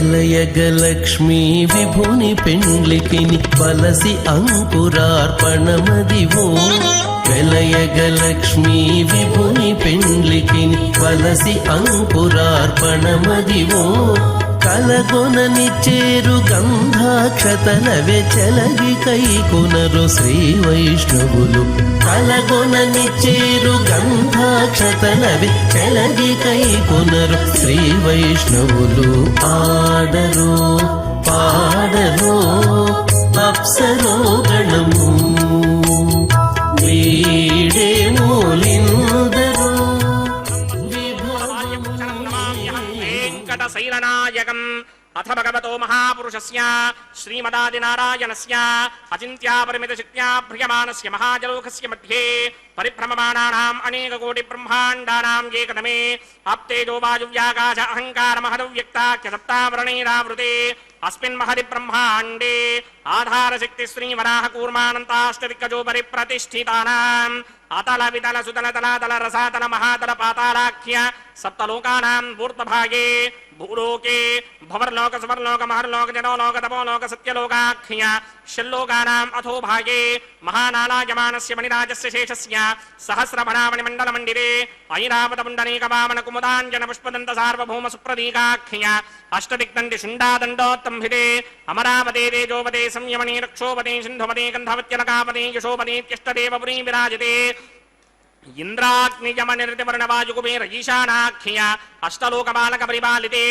వెలయగలక్ష్మీ విభుని పెండ్లికిని వలసి అంకురార్పణమదివో వెలయగలక్ష్మీ విభుని పెండ్లికిని వలసి అంకురార్పణమదివో కలగొననిచ్చేరు గంధాక్షతలవే చెలగి కైకొనరు శ్రీ వైష్ణవులు కలగొననిచ్చేరు గంధాక్షతలవే చెలగి కైకొనరు శ్రీ వైష్ణవులు ఆడరో పాడరో అప్సరో గణము వీడే మూలిందరో శైలనాయకం అథ భగవతో మహాపురుషస్య శ్రీమదాదినారాయణస్య అచింత్యాపరిమితశక్త్యా భ్రియమానస్య మహాజలోకస్య మధ్యే పరిభ్రమమాణానాం అనేకకోటి బ్రహ్మాండానాం ఏకదమే ఆప్తేజో వాయువ్యాకాశ అహంకార మహదవ్యక్తాఖ్య సప్తావరణైరావృతే अस्मिन् महरि ब्रह्माण्डे आधारशक्ति श्रीवराह कूर्मानन्ताष्टदिक्कजोपरि प्रतिष्ठितानाम् अतल वितल सुतल तलातल रसातल महातल पातालाख्य सप्तलोकानां ऊर्ध्वभागे भूलोके भवर्लोक सुवर्लोक महर्लोक जनोलोक तपोलोक सत्यलोकाख्य षल्लोकानाम् अथो भागे महानालायमानस्य मणिराजस्य शेषस्य सहस्रभरामणिमण्डलमण्डिरे ऐरावतपुण्डरीकवामन कुमुदाञ्जन पुष्पदन्त सार्वभौम सुप्रतीकाख्य अष्टदिक्दण्डि शुण्डादण्डोत्तंभिते अमरावते तेजोपते संयमने रक्षोपते सिन्धुपते गन्धवत्यलकापते यशोपतेत्यष्टदेवपुरी विराजते इंद्राग्निजमनिर्तिवर्णवायुकुबेर ईशानाख्य अष्टलोकबालक परिपालिते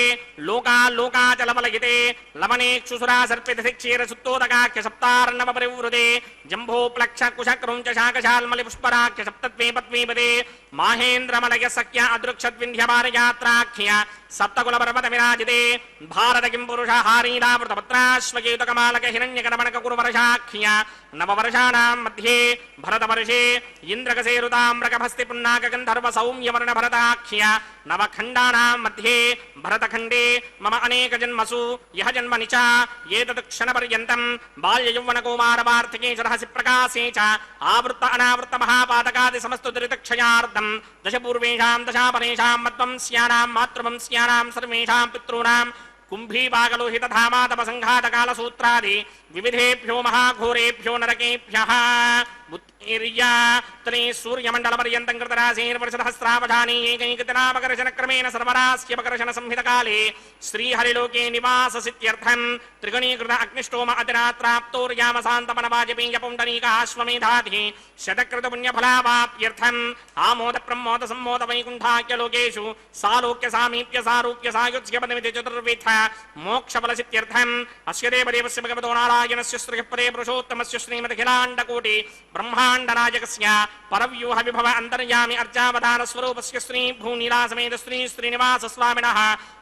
लोकाल्लोकाचलबलयिते लवनेक्षुसुरा सर्पितशिक्षीर सुत्तोदकाख्य सप्तार्णव परिवृते जम्भोप्लक्ष कुशक्रौञ्च शाकशाल्मलि पुष्पराख्य सप्तत्वे पद्मीपदे माहेन्द्रमलय सख्य अदृक्षद्विन्ध्यपारयात्राख्य सप्तकुल पर्वत विराजिते भारत किं पुरुष हारीरावृतपत्राश्वकेतकमालक हिरण्यकर्मणक कुरुवर्षाख्य नववर्षाणां मध्ये भरतवर्षे इन्द्रकसेरुताम्रकभस्ति पुन्नाक गन्धर्व सौम्यवर्ण भरताख्य नवखण्डानां मध्ये भरतखण्डे मम अनेक जन्मसु यह जन्मनि च एतत् क्षणपर्यन्तं बाल्ययौवनकौमारवार्थिके रहसि प्रकाशे च आवृत्त अनावृत्त महापातकादि समस्त दुरितक्षयार्धं दशपूर्वेषां दशापरेषां मध्वंस्यानां मातृवंस्यानां सर्वेषां पितॄणां कुम्भीपागलोहितधामातपसङ्घातकालसूत्रादि विविधेभ्यो महाघोरेभ्यो नरकेभ्यः उत्तीर्य सूर्यमण्डलपर्यन्तं कृतराशेर्वर्षसहस्रावधाने एकैकतिनामकर्षणक्रमेण सर्वरास्यपकर्षणसंहितकाले श्रीहरिलोके निवाससित्यर्थं त्रिगणीकृत अग्निष्टोम अतिरात्राप्तोर्यामसान्तपनवाजपेयपुण्डरीकाश्वमेधाधिः शतकृतपुण्यफलावाप्यर्थम् आमोदप्रमोदसम्मोदवैकुण्ठाख्यलोकेषु सालोक्यसामीप्य सारूप्य सायुज्यपदमिति चतुर्विध मोक्षफलसित्यर्थम् अस्य देवदेवस्य भगवतो नारायणस्य श्रीपदे पुरुषोत्तमस्य श्रीमदखिलाण्डकोटि ब्रह्माण्डनायकस्य परव्यूह विभव अन्तर्यामि अर्चावधान स्वरूपस्य श्री भूनीलासमेत श्री श्रीनिवास स्वामिनः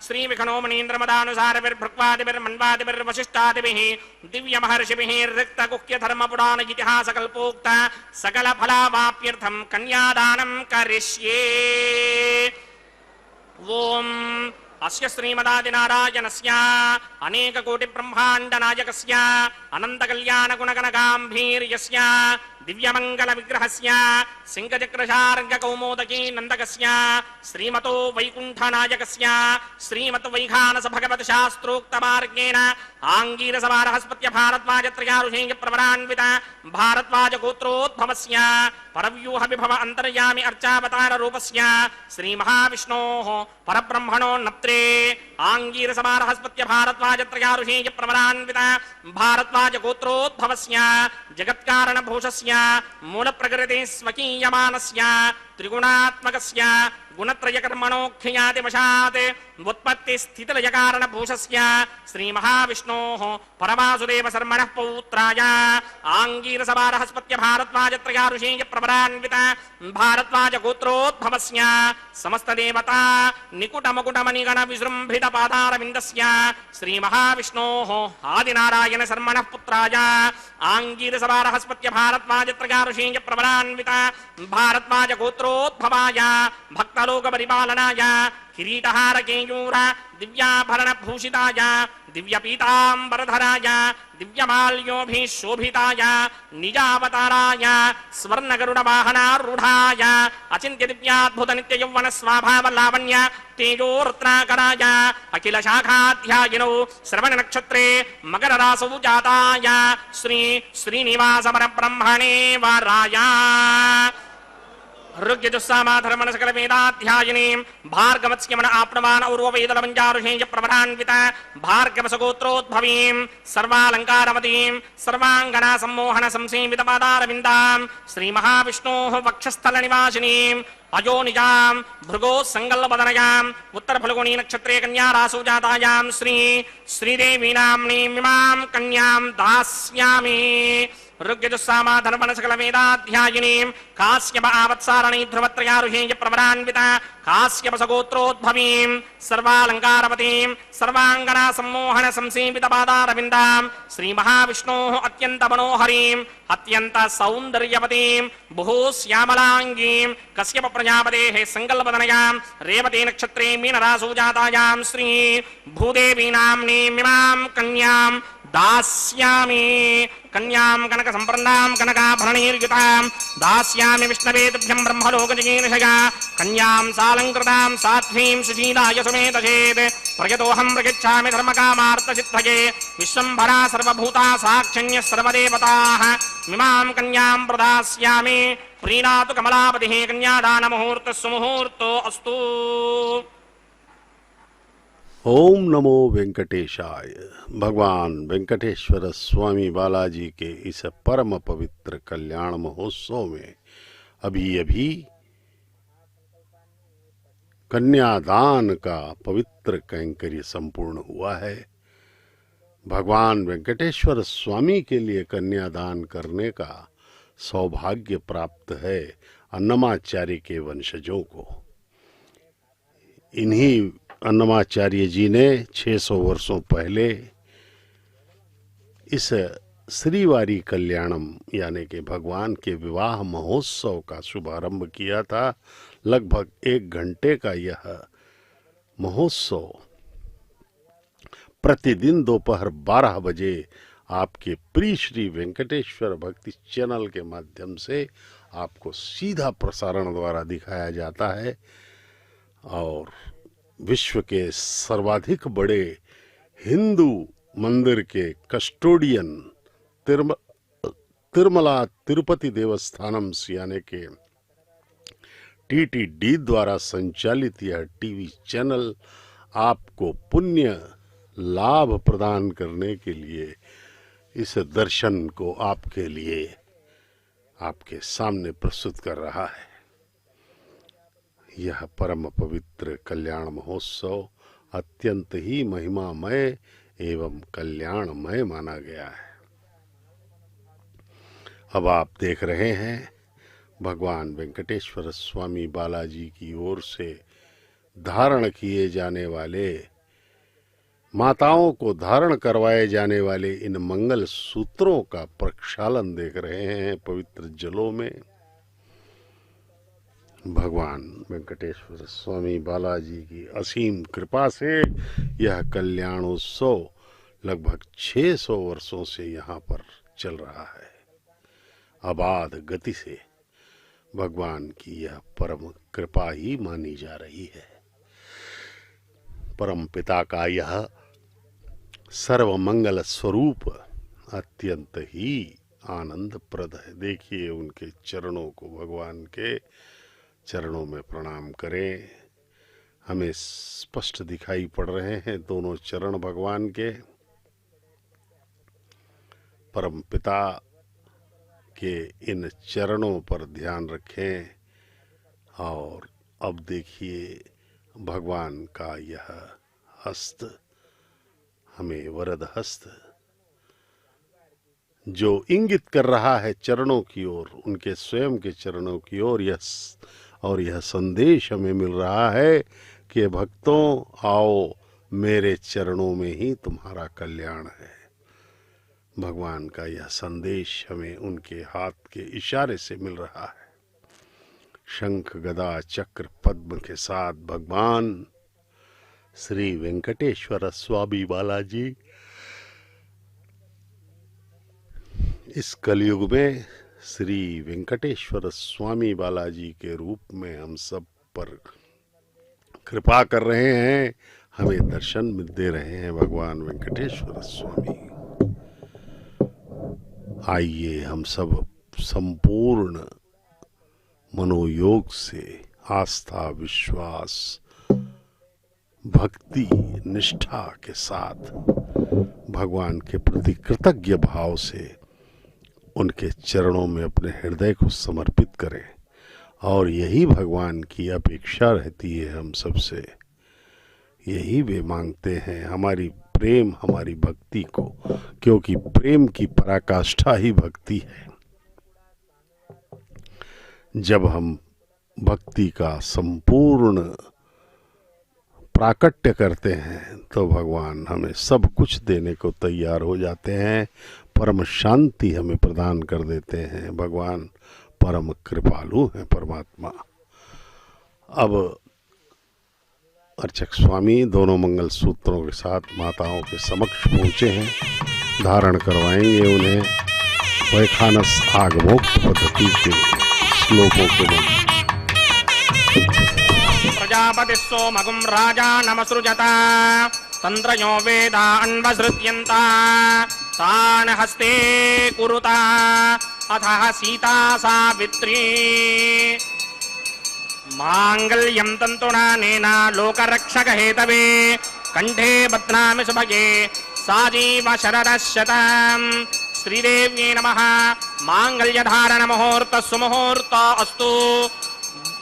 श्री विखनो मणीन्द्रमदानुसारविर्भृक्वादिभिर्मन्वादिभिर्वशिष्टादिभिः दिव्य महर्षिभिः रिक्त गुह्य धर्म पुराण इतिहास कल्पोक्त सकल फलावाप्यर्थं कन्यादानं करिष्ये। ओम अस्य श्रीमदादिनारायणस्य अनेक कोटि ब्रह्मांड नायकस्य अनंत कल्याण गुणगणगांभीर्यस्य दिव्यमंगल विग्रहस्य सिंहचक्रशार्ग कौमोदकी नंदकस्य श्रीमतो वैकुंठ नायकस्य श्रीमत वैखानस भगवत शास्त्रोक्त मार्गेण आंगीरस बृहस्पत्य भारद्वाज त्रयारुषेय प्रवरान्वित भारद्वाज गोत्रोद्भवस्य परव्यूह विभव अंतर्यामि अर्चावतार रूपस्य श्री महाविष्णोः परब्रह्मणो नत्रे आंगीरस बृहस्पत्य भारद्वाज त्रयारुषेय प्रवरान्वित भारद्वाज गोत्रोद्भवस्य जगत्कारण भूषस्य मूल प्रकृति स्वकीयमानस्य त्रिगुणात्मकस्य गुणत्रयकर्मणोऽख्यातिवशात् उत्पत्ति स्थितिलय कारण भूषस्य श्री महाविष्णोः परमासुदेव शर्मणः पौत्राय आंगीरस बृहस्पत्य भारद्वाज त्रयारुषेय प्रवरान्वित भारद्वाज गोत्रोद्भवस्य समस्त देवता निकुट मुकुट मणिगण विजृंभित पादारविन्दस्य श्री महाविष्णोः आदिनारायण शर्मणः पुत्राय आंगीरस बृहस्पत्य भारद्वाज त्रयारुषेय प्रवरान्वित भारद्वाज गोत्रोद्भवाय भक्तलोक परिपालनाय किरीटहार केयूर दिव्याभरण भूषिताय दिव्य पीतांबरधराय दिव्यमाल्योभिः शोभिताय निजावताराय स्वर्ण गरुड़ वाहनारूढ़ाय अचिंत्य दिव्याद्भुत नित्य यौवन स्वाभाव लावण्य तेजो रत्नाकराय अखिल शाखाध्यायिनौ श्रवण नक्षत्रे मकर रासौ जाताय श्री श्रीनिवास परब्रह्मणे वराय ऋग्यजुस्सामाधर्मण सकल वेदाध्यायिनीं भार्गवत्स्यमन आपणवान उर्ववेदलमञ्जारुषेय प्रवरान्वित भार्गवसगोत्रोद्भवीं सर्वालङ्कारवतीं सर्वाङ्गना सम्मोहन संसेवित पादारविन्दां श्रीमहाविष्णोः वक्षस्थलनिवासिनीं अजोनिजां भृगो संगल्लवदनयाम् उत्तरफल्गुणी नक्षत्रे कन्या रासौ जातायां श्री श्रीदेवी नाम्नीमिमां कन्यां दास्यामि। ऋग्यजुस्सामा धर्मण सकल वेदाध्यायिनीं काश्यप आवत्सारणी ध्रुवत्रयारुहेय प्रवरान्विता काश्यप सगोत्रोद्भवीं सर्वालंकारवतीं सर्वांगना सम्मोहन संसीमित पादारविन्दां श्री महाविष्णोः अत्यंत मनोहरीं अत्यंत सौंदर्यवतीं बहु श्यामलांगीं कश्यप प्रजापतेः संकल्पतनयां रेवती नक्षत्रे मीनरासौ जातायां श्री भूदेवी नाम्नीमिमां कन्यां दास्यामि कन्यां कनक संप्रन्नां कनकाभरणैर्युतां दास्यामि विष्णवे तुभ्यं ब्रह्मलोकजगीर्षया कन्यां सालंकृतां साध्वीं सुशीलाय सुमेतचेत् प्रयतोऽहं प्रयच्छामि धर्मकामार्थसिद्धये विश्वम्भरा सर्वभूता साक्षण्यः सर्वदेवताः मिमां कन्यां प्रदास्यामि प्रीणातु कमलापतिः कन्यादानमुहूर्तः सुमुहूर्तो अस्तु। ओम नमो वेंकटेशाय। भगवान वेंकटेश्वर स्वामी बालाजी के इस परम पवित्र कल्याण महोत्सव में अभी अभी कन्यादान का पवित्र कैंकर्य संपूर्ण हुआ है। भगवान वेंकटेश्वर स्वामी के लिए कन्यादान करने का सौभाग्य प्राप्त है अन्नमाचार्य के वंशजों को। इन्हीं अन्नमाचार्य जी ने 600 वर्षों पहले इस श्रीवारी कल्याणम यानी कि भगवान के विवाह महोत्सव का शुभारंभ किया था। लगभग 1 घंटे का यह महोत्सव प्रतिदिन दोपहर 12 बजे आपके प्रिय श्री वेंकटेश्वर भक्ति चैनल के माध्यम से आपको सीधा प्रसारण द्वारा दिखाया जाता है। और विश्व के सर्वाधिक बड़े हिंदू मंदिर के कस्टोडियन तिरुमला तिरुपति देवस्थानम यानी के TTD द्वारा संचालित यह टीवी चैनल आपको पुण्य लाभ प्रदान करने के लिए इस दर्शन को आपके लिए आपके सामने प्रस्तुत कर रहा है। यह परम पवित्र कल्याण महोत्सव अत्यंत ही महिमामय एवं कल्याणमय माना गया है। अब आप देख रहे हैं भगवान वेंकटेश्वर स्वामी बालाजी की ओर से धारण किए जाने वाले, माताओं को धारण करवाए जाने वाले इन मंगल सूत्रों का प्रक्षालन देख रहे हैं पवित्र जलों में। भगवान वेंकटेश्वर स्वामी बालाजी की असीम कृपा से यह कल्याणोत्सव लगभग 600 वर्षों से यहाँ पर चल रहा है। अबाध गति से भगवान की यह परम कृपा ही मानी जा रही है। परम पिता का यह सर्वमंगल स्वरूप अत्यंत ही आनंदप्रद है। देखिए उनके चरणों को, भगवान के चरणों में प्रणाम करें। हमें स्पष्ट दिखाई पड़ रहे हैं दोनों चरण भगवान के। परम पिता के इन चरणों पर ध्यान रखें। और अब देखिए भगवान का यह हस्त, हमें वरद हस्त जो इंगित कर रहा है चरणों की ओर, उनके स्वयं के चरणों की ओर। यह संदेश हमें मिल रहा है कि भक्तों आओ, मेरे चरणों में ही तुम्हारा कल्याण है। भगवान का यह संदेश हमें उनके हाथ के इशारे से मिल रहा है। शंख गदा चक्र पद्म के साथ भगवान श्री वेंकटेश्वर स्वामी बालाजी इस कलयुग में श्री वेंकटेश्वर स्वामी बालाजी के रूप में हम सब पर कृपा कर रहे हैं, हमें दर्शन दे रहे हैं भगवान वेंकटेश्वर स्वामी। आइए हम सब संपूर्ण मनोयोग से आस्था, विश्वास, भक्ति, निष्ठा के साथ भगवान के प्रति कृतज्ञ भाव से उनके चरणों में अपने हृदय को समर्पित करें। और यही भगवान की अपेक्षा रहती है हम सबसे, यही वे मांगते हैं। हमारी प्रेम हमारी भक्ति को, क्योंकि प्रेम की पराकाष्ठा ही भक्ति है। जब हम भक्ति का संपूर्ण प्राकट्य करते हैं तो भगवान हमें सब कुछ देने को तैयार हो जाते हैं, परम शांति हमें प्रदान कर देते हैं। भगवान परम कृपालु हैं परमात्मा। अब अर्चक स्वामी दोनों मंगल सूत्रों के साथ माताओं के समक्ष पहुँचे हैं, धारण करवाएंगे उन्हें वैखानस आगमोक्त पद्धति के श्लोकों के मंत्र। प्रजापति सोमगुं राजा नमसृजत तंत्रयो वेदा अन्वसृत्यन्ता तान् हस्ते कुरुता अथः सीता सावित्री मांगल्यं तन्तुना नेना लोकरक्षक हेतवे कंठे बध्नामि सुभगे साजीव शरदशतम्। श्रीदेव्यै नमः। मांगल्यधारण मुहूर्त सुमुहूर्त अस्तु।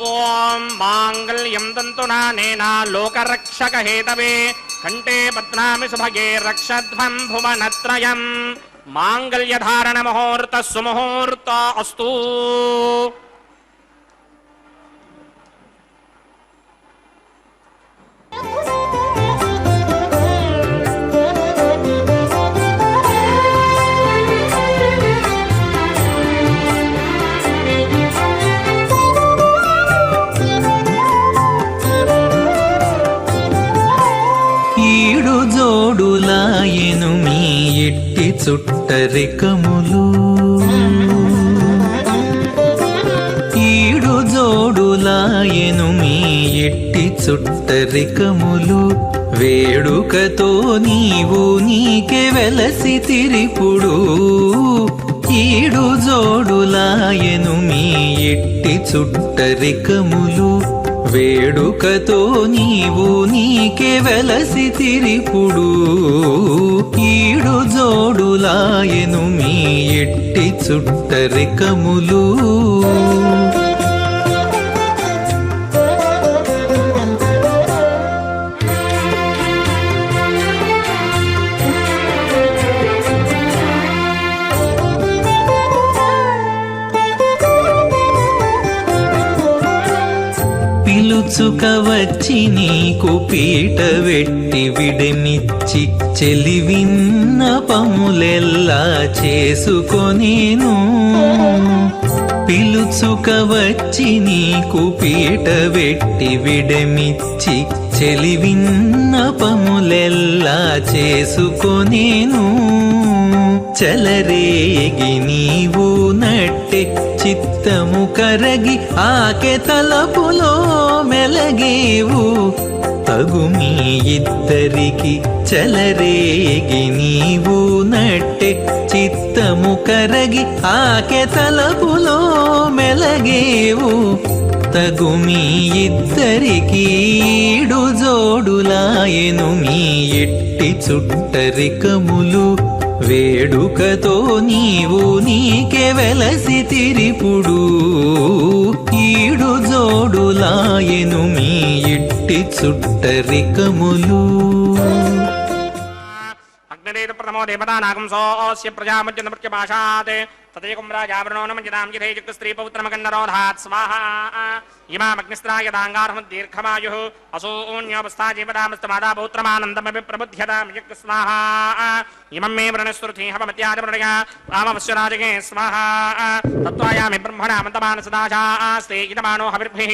ओम मांगल्यं तन्तुना नेना लोकरक्षक हेतवे कंठे बध्नामि सुभगे रक्षध्वं भुवनत्रयम्। मांगल्यधारण मुहूर्त सुमुहूर्त अस्तु। జోడులాయెను మీ ఎట్టి చుట్టరికములు, ఈడు జోడులాయెను మీ ఎట్టి చుట్టరికములు, వేడుకతో నీవు నీకే వెలసి తిరిపుడు. ఈడు జోడులాయెను మీ ఎట్టి చుట్టరికములు, వేడుకతో నీవు నీకే వెలసి తిరిపుడు. ఈడు జోడులాయెను మీ ఎట్టి చుట్టరికములు. పిలుచుక వచ్చి నీకు పీట వెట్టి విడమిచ్చి చెలివిన్న పములెల్లా చేసుకొనేను. పిలుచుక వచ్చి నీకు పీట వెట్టి విడమిచ్చి చెలివిన్న పములెల్లా చేసుకొనేను. చలరేగి నీవు నట్టె చిత్తము కరగి ఆకె తలపులో మెలగేవు. తగు మీ ఇద్దరికి చలరేగి నీవు నట్టె చిత్తము కరగి ఆకె తలపులో మెలగేవు. తగు మీ ఇద్దరికి ఈడు జోడులాయెను మీ ఎట్టి చుట్టరికములు, వేడుకతో నీవు నీకే వెలసి తిరిపుడు. ఈడు జోడులాయెను మీ ఇట్టి చుట్టరికములు. అగ్నిరేత ప్రథమో దేవతానాగం సోస్య ప్రజామజ్జనమృత్యభాషాత్ తదేకం రాజావరణో నమంజనాం జిధేజక్ స్త్రీ పౌత్రమగన్నరోధాత్ స్వాహా. ఇమామగ్నిస్త్రాయదాంగార్హం దీర్ఘమాయుః అసూన్యోపస్థా జీవదామస్తమాదా పౌత్రమానందమపి ప్రబుధ్యతాం యక్ స్వాహా. ఇమం మే వృణస్వృతి హవమత్యాదిప్రణయ రామవస్య రాజగే స్వాహా. తత్వాయామి బ్రహ్మణామంతమాన సదాశాస్తే ఇదమానో హవిర్భిః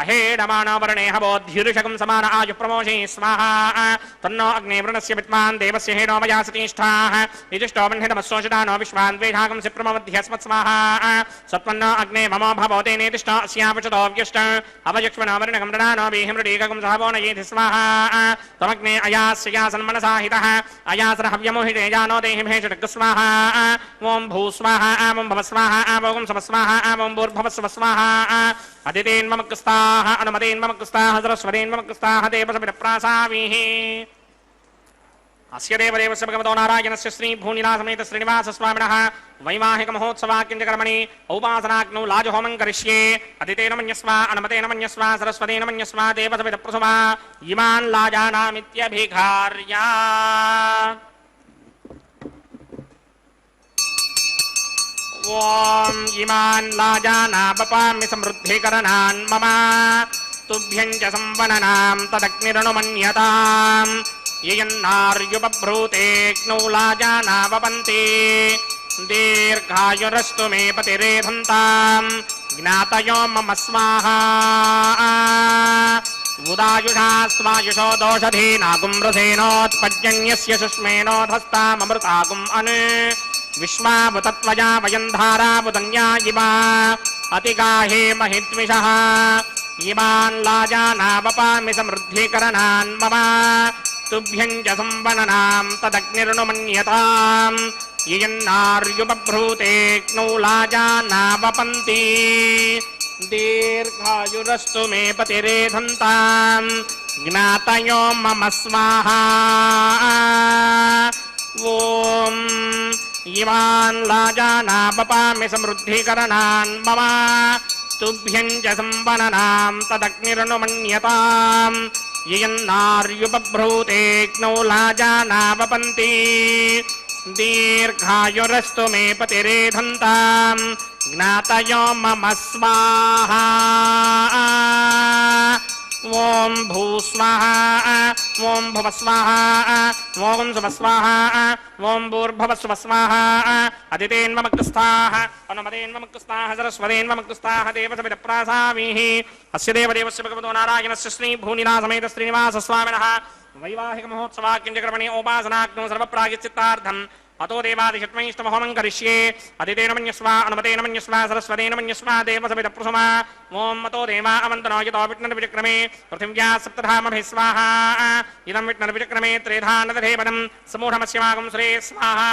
అహేడమానో వర్ణే హవోద్ధిరుషకం సమాన ఆయు ప్రమోషే స్వాహా. తన్నో అగ్నే వృణస్య విద్వాన్ దేవస్య హేనో మయాసతిష్ఠాః నిజిష్టో వహ్నితమస్సోషితానో విశ్వాన్ వేధాగం సిప్రమవధ్యస్మత్ స్వాహా. సత్వన్నో అగ్నే మమో భవతే నేతిష్ఠో అస్యాపచతో వ్యష్ట అవయక్ష్మణో వర్ణకం మృడానో వీహిమృడీకం సహవో నయేతి స్వాహా. తమగ్నే అయాస్య సన్మనసాహితః అయాసర హవ్యమోహితే జానో దేహి భేషడగ్ స్వాహా. ఓం భూ స్వాహా ఓం భవ స్వాహా ఓం సవ స్వాహా ఓం భూర్భువస్వ స్వాహా. అదితేన్మమక్స్తాః అనుమతేన్మమక్స్తాః సరస్వతేన్మమక్స్తాః దేవసమిర ప్రాసావీః. अस्य देवदेवस्य भगवतो नारायणस्य श्री भूनिलासमेत श्रीनिवास स्वामिनः वैवाहिक महोत्सवाकिञ्जकर्मणि औपासनाग्नौ लाजहोमं करिष्ये अदितेन मन्यस्व अनुमतेन मन्यस्व सरस्वतेन मन्यस्व देवसविदप्रसुमा इमान् लाजानामित्यभिघार्या ॐ इमान् लाजानापपामि समृद्धिकरणान् मम तुभ्यं च संवननां तदग्निरनुमन्यताम् ययन्नार्युपभ्रूतेऽग्नौ लाजानावपन्ति दीर्घायुरस्तु मे पतिरेधन्ताम् ज्ञातयो मम स्वाहा उदायुषा स्वायुषो दोषधीनागुम्रसेनोत्पद्यन्यस्य सुष्मेनोधस्ताममृतागुम् अनु विश्वावुतत्वया वयम् धारावुतन्या इमा अतिगाहे महिद्विषः इमान् लाजानावपामि समृद्धिकरणान् मम तुभ्यं च संवननां तदग्निरनुमन्यताम् ययन्नार्युपभ्रूतेऽग्नौ लाजानावपन्ति दीर्घायुरस्तु मे पतिरेधन्ताम् ज्ञातयो मम स्वाहा ॐ इमान् लाजानावपामि समृद्धिकरणान् मम तुभ्यं च संवननां तदग्निरनुमन्यताम् ययन्नार्युपभ्रूतेऽग्नौ लाजानावपन्ति दीर्घायुरस्तु मे पतिरेधन्ताम् ज्ञातयो मम स्वाहा ॐ भूस्वाहा ॐ भुवस्वाहा ॐ सुवस्वाहा ॐ भूर्भुवस्वस्वाहा अदितेन्वमग्रस्थाः अनुमतेन्वमग्रस्थाः सरस्वतेन्वमग्रस्थाः देवसविदप्रासामीः अस्य देवदेवस्य भगवतो नारायणस्य श्री भूनिलासमेत श्रीनिवास स्वामिनः वैवाहिक महोत्सवाकिञ्जकर्मणि उपासनाग्नौ सर्वप्रायश्चित्तार्थम् अतो देवादिषट्मैष्टमहोमं करिष्ये अदितेन मन्यस्व अनुमतेन मन्यस्व सरस्वतेन मन्यस्व देवसविदप्रसुमा ॐ अतो देवा अवन्तनो यतो विष्णुर्विचक्रमे पृथिव्या सप्तधामभिः स्वाहा इदं विष्णुर्विचक्रमे त्रेधा नदधेपदं समूढमस्यमागं सुरे स्वाहा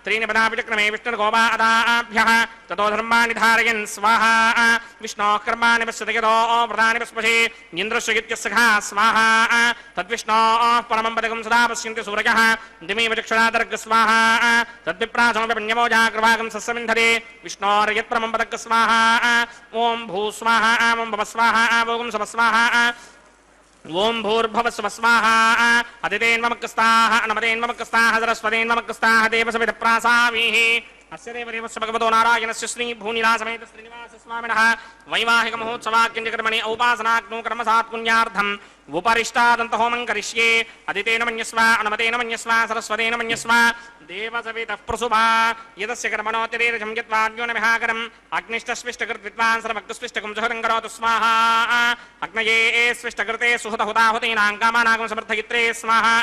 त्रीणि पदा विचक्रमे विष्णुर्गोपा अदाभ्यः ततो धर्माणि धारयन् स्वाहा विष्णोः कर्माणि पश्यतयतो व्रतानि पस्पशे इन्द्रस्य इत्यस्सखा स्वाहा तद्विष्णोः परमं पदकं सदा पश्यन्ति सूरजः दिमे विचक्षणादर्ग स्वाहा तद्विप्रासमोऽप्यपन्यमो जाग्रवागं सस्यमिन्धरे विष्णोर्यत्परमं पदक स्वाहा ॐ भूस्वाहा ॐ भवस्वाहा ॐ सुवस्वाहा ॐ भूर्भुवस्वस्वाहा अदितेन्वमग्रस्थाः अनुमतेन्वमग्रस्थाः सरस्वतेन्वमग्रस्थाः देवसविदप्रासामीः अस्य देवदेवस्य भगवतो नारायणस्य श्री भूनिलासमेत श्रीनिवास स्वामिनः वैवाहिक महोत्सवाकिञ्जकर्मणि औपासनाग्नौ कर्मसात् पुण्यार्थम् उपरिष्टादन्तहोमं करिष्ये अदितेन मन्यस्व अनुमतेन मन्यस्व सरस्वतेन मन्यस्व देवसवितः प्रसुभा यदस्य कर्मणोऽतिरेकं यत्वाद्यो न विहाकरम् अग्निष्टस्विष्टकृद्विद्वान् सर्वग्स्विष्टकं सुहृदं करोतु स्वाहा अग्नये स्विष्टकृते सुहृतहुताहुतीनां कामानागं समर्थयित्रे स्वाहा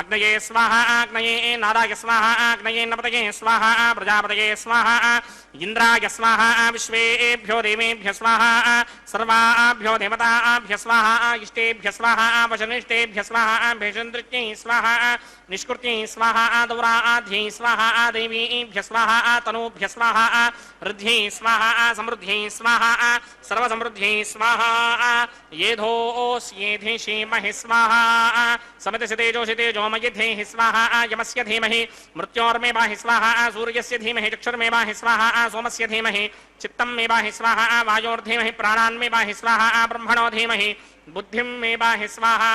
अग्नये स्वाहा अग्नये नाराय स्वाहा अग्नये नपतये स्वाहा प्रजापतये स्वाहा इंद्राय स्वाहा विश्वेभ्यो देवेभ्य स्वाहा सर्वाभ्यो देवताभ्य स्वाहा इष्टेभ्य स्वाहा वचनिष्टेभ्य स्वाहा भेषन्द्रित्यै स्वाहा निष्कृत्यै स्वाहा दौराध्यै स्वाहा देवीभ्य स्वाहा तनूभ्य स्वाहा ऋद्ध्यै स्वाहा समृद्ध्यै स्वाहा सर्वसमृद्ध्यै स्वाहा येधोऽस्येधिषीमहि स्वाहा समितसितेजोषितेजोमयिधेहि स्वाहा यमस्य धीमहि मृत्योर्मेवाहि स्वाहा सूर्यस्य धीमहि चक्षुर्मेवाहि स्वाहा सोमस्य धीमहि चित्तं मेवाहि स्वाहा वायोर्धीमहि प्राणान्मेवाहि स्वाहा ब्रह्मणो धीमहि बुद्धिं मेवाहि स्वाहा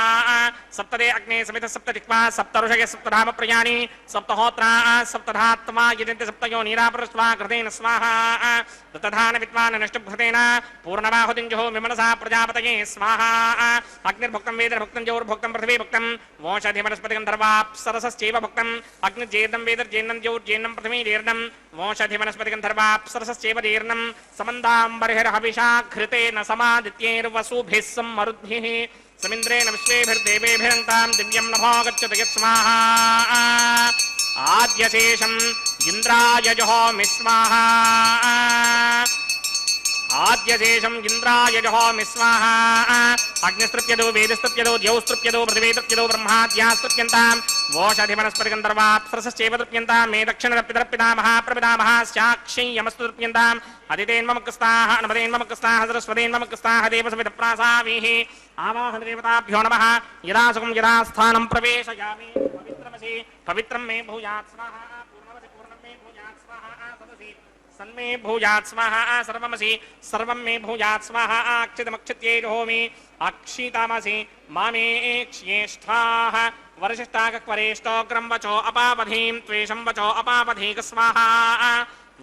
सप्तदे अग्ने समित सप्तदिक्वा सप्तऋषय सप्तधाम प्रयाणि सप्तहोत्रा सप्तधात्मा यजन्ति सप्तयो नीरापृष्ट्वा कृतेन स्वाहा तथान विद्वान् नष्टभृतेन पूर्णबाहुदिञ्जो विमनसा प्रजापतये स्वाहा अग्निर्भुक्तं वेदर्भुक्तं जौर्भुक्तं पृथिवीभुक्तं वोषधिवनस्पतिं धर्वाप्सरसश्चैव भुक्तं अग्निर्जेदं वेदर्जेन्नं जौर्जेन्नं पृथिवीर्नं वोषधिवनस्पतिं धर्वाप्सरसश्चैव दीर्णं समन्दाम्बर्हिर्हविषा घृतेन समादित्यैर्वसुभिः सम्मरुद्भिः समिन्द्रेण विश्वेभिर्देवेभिरन्तां दिव्यं नभो गच्छतु यत्स्वाहा आद्यशेषम् इन्द्राय जुहोमि स्वाहा आद्यशेषम् इन्द्राय जुहोमि स्वाहा अग्निस्तृप्यतो वेदस्तृप्यतो द्यौस्तृप्यतो पृथिवीतृप्यतो ब्रह्माद्यास्तृप्यन्ताम् वोषधिवनस्पतिगन्धर्वाप्सरसश्चैव तृप्यन्तां मे दक्षिणतर्पितर्पितामहः प्रपितामहः साक्षी यमस्तु तृप्यन्ताम् अदितेन्वमग्रस्ताः अनुमतेन्वमग्रस्ताः सरस्वतेन्वमग्रस्ताः देवसविदप्रासामीः आवाहनदेवताभ्यो नमः यदा सुखं यदा स्थानं प्रवेशयामि सदसि पवित्रं मे भूयात् स्वाहा पूर्णमसि पूर्णं मे भूयात् स्वाहा सदसि सन्मे भूयात् स्वाहा सर्वमसि सर्वं मे भूयात् स्वाहा अक्षितमक्षित्ये जुहोमि अक्षितमसि मामे क्ष्येष्ठाः वरिष्ठाकक्वरेष्ठोग्रं वचो अपापधीं त्वेषं वचो अपापधीक स्वाहा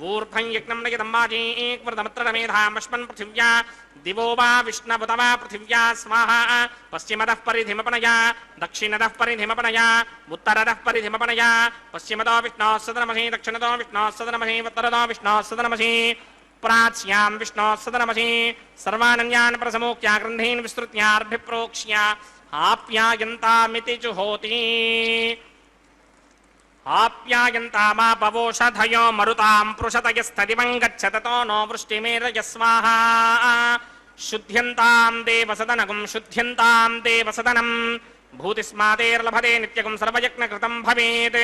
ऊर्ध्वं यज्ञं नयितं वाजीक्वृतमत्रमेधामश्मन् पृथिव्या दिवो वा विष्णुवत वा पृथिव्या स्वाहा पश्चिमतः परिधिमपनया दक्षिणतः परिधिमपनया उत्तरतः परिधिमपनया पश्चिमतो विष्णोः सदनमसि दक्षिणतो विष्णोः सदनमसि उत्तरतो विष्णोः सदनमसि प्राच्यां विष्णोः सदनमसि सर्वानन्यान् प्रसमोक्त्या ग्रन्थीन् विस्तृत्यार्भिप्रोक्ष्य आप्यायन्तामिति जुहोति आप्यायन्तामापवोषधयो मरुतां पृषतयस्तदिवं गच्छततो नो वृष्टिमेरय स्वाहा शुद्ध्यन्तां देवसदनगुं शुद्ध्यन्तां देवसदनं भूतिस्मादेर्लभते नित्यगुं सर्वयज्ञकृतं भवेत्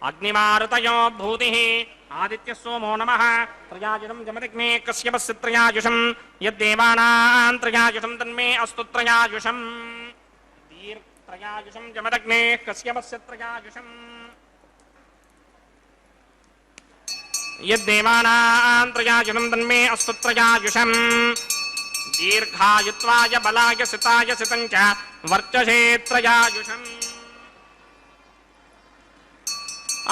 अग्निमारुतयो भूतिः आदित्य सोमो नमः त्रयायुषं जमदग्ने कश्यपस्य त्रयायुषं यद्देवानां त्रयायुषं तन्मे अस्तु त्रयायुषं दीर्घत्रयायुषं जमदग्ने कश्यपस्य त्रयायुषम् यद्देवानां त्रयायुषं तन्मे अस्तु त्रयायुषम् दीर्घायुत्वाय बलाय सिताय सितं च वर्चसे त्रयायुषम्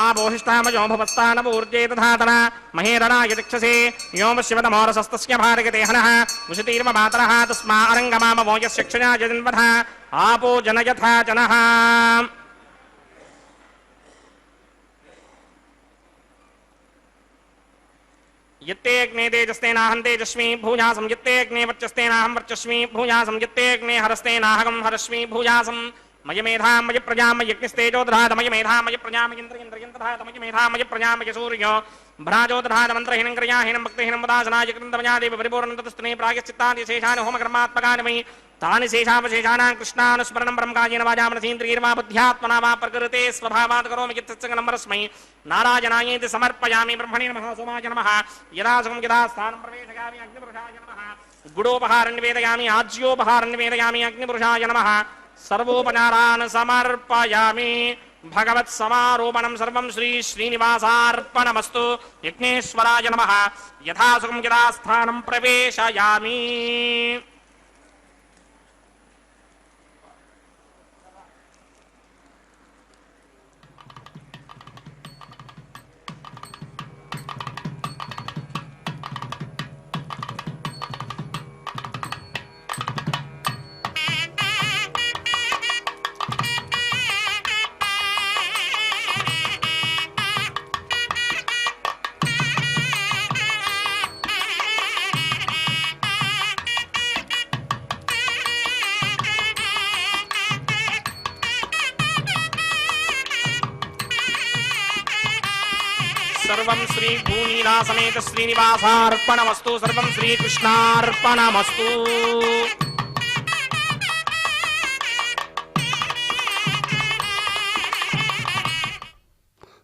आपोहिष्ठामयो भवस्तानवूर्जे तथातन महेरणाय दिक्षसे योमशिवतमोरसस्तस्य भारगते हनः मुषतीर्म मातरः तस्मा अरङ्गमामवो यस्य क्षयाय जन्वथ आपो जनयथा जनः यत्ते अग्ने तेजस्तेनाहं तेजस्मि भूयासं यत्ते अग्ने वर्चस्तेनाहं वर्चस्मि भूयासं यत्ते अग्ने हरस्तेनाहं हरस्मि भूयासं मय मेधां मय प्रजां मय यज्ञस्तेजो दधात मय मेधां मय प्रजां मयेन्द्रियं दधात मय मेधां मय प्रजां मय सूर्यो भ्राजो दधात मन्त्रहीनं क्रियाहीनं भक्तिहीनं वदासनाय कृतमया देव परिपूर्णं ततस्त्ने प्रायश्चित्तानि शेषानि होमकर्मात्मकानि मयि तानि शेषावशेषाणां कृष्णानुस्मरणं ब्रह्मकायेन वाचा मनसीन्द्रियैर्वा बुद्ध्यात्मना वा प्रकृते स्वभावात् करोमि यत्सङ्गनम्बरस्मै नारायणायेति समर्पयामि ब्रह्मणे नमः सोमाय नमः यदा सुखं यदा स्थानं प्रवेशयामि अग्निपुरुषाय नमः गुडोपहारं निवेदयामि आज्योपहारं निवेदयामि अग्निपुरुषाय नमः सर्वोपचारान् समर्पयामि भगवत्समारोपणं सर्वं श्री श्रीनिवासार्पणमस्तु यज्ञेश्वराय नमः यथा सुखं यदा स्थानं प्रवेशयामि सर्वं श्री भूनीला समेत श्रीनिवासार्पणमस्तु सर्वं श्रीकृष्णार्पणमस्तु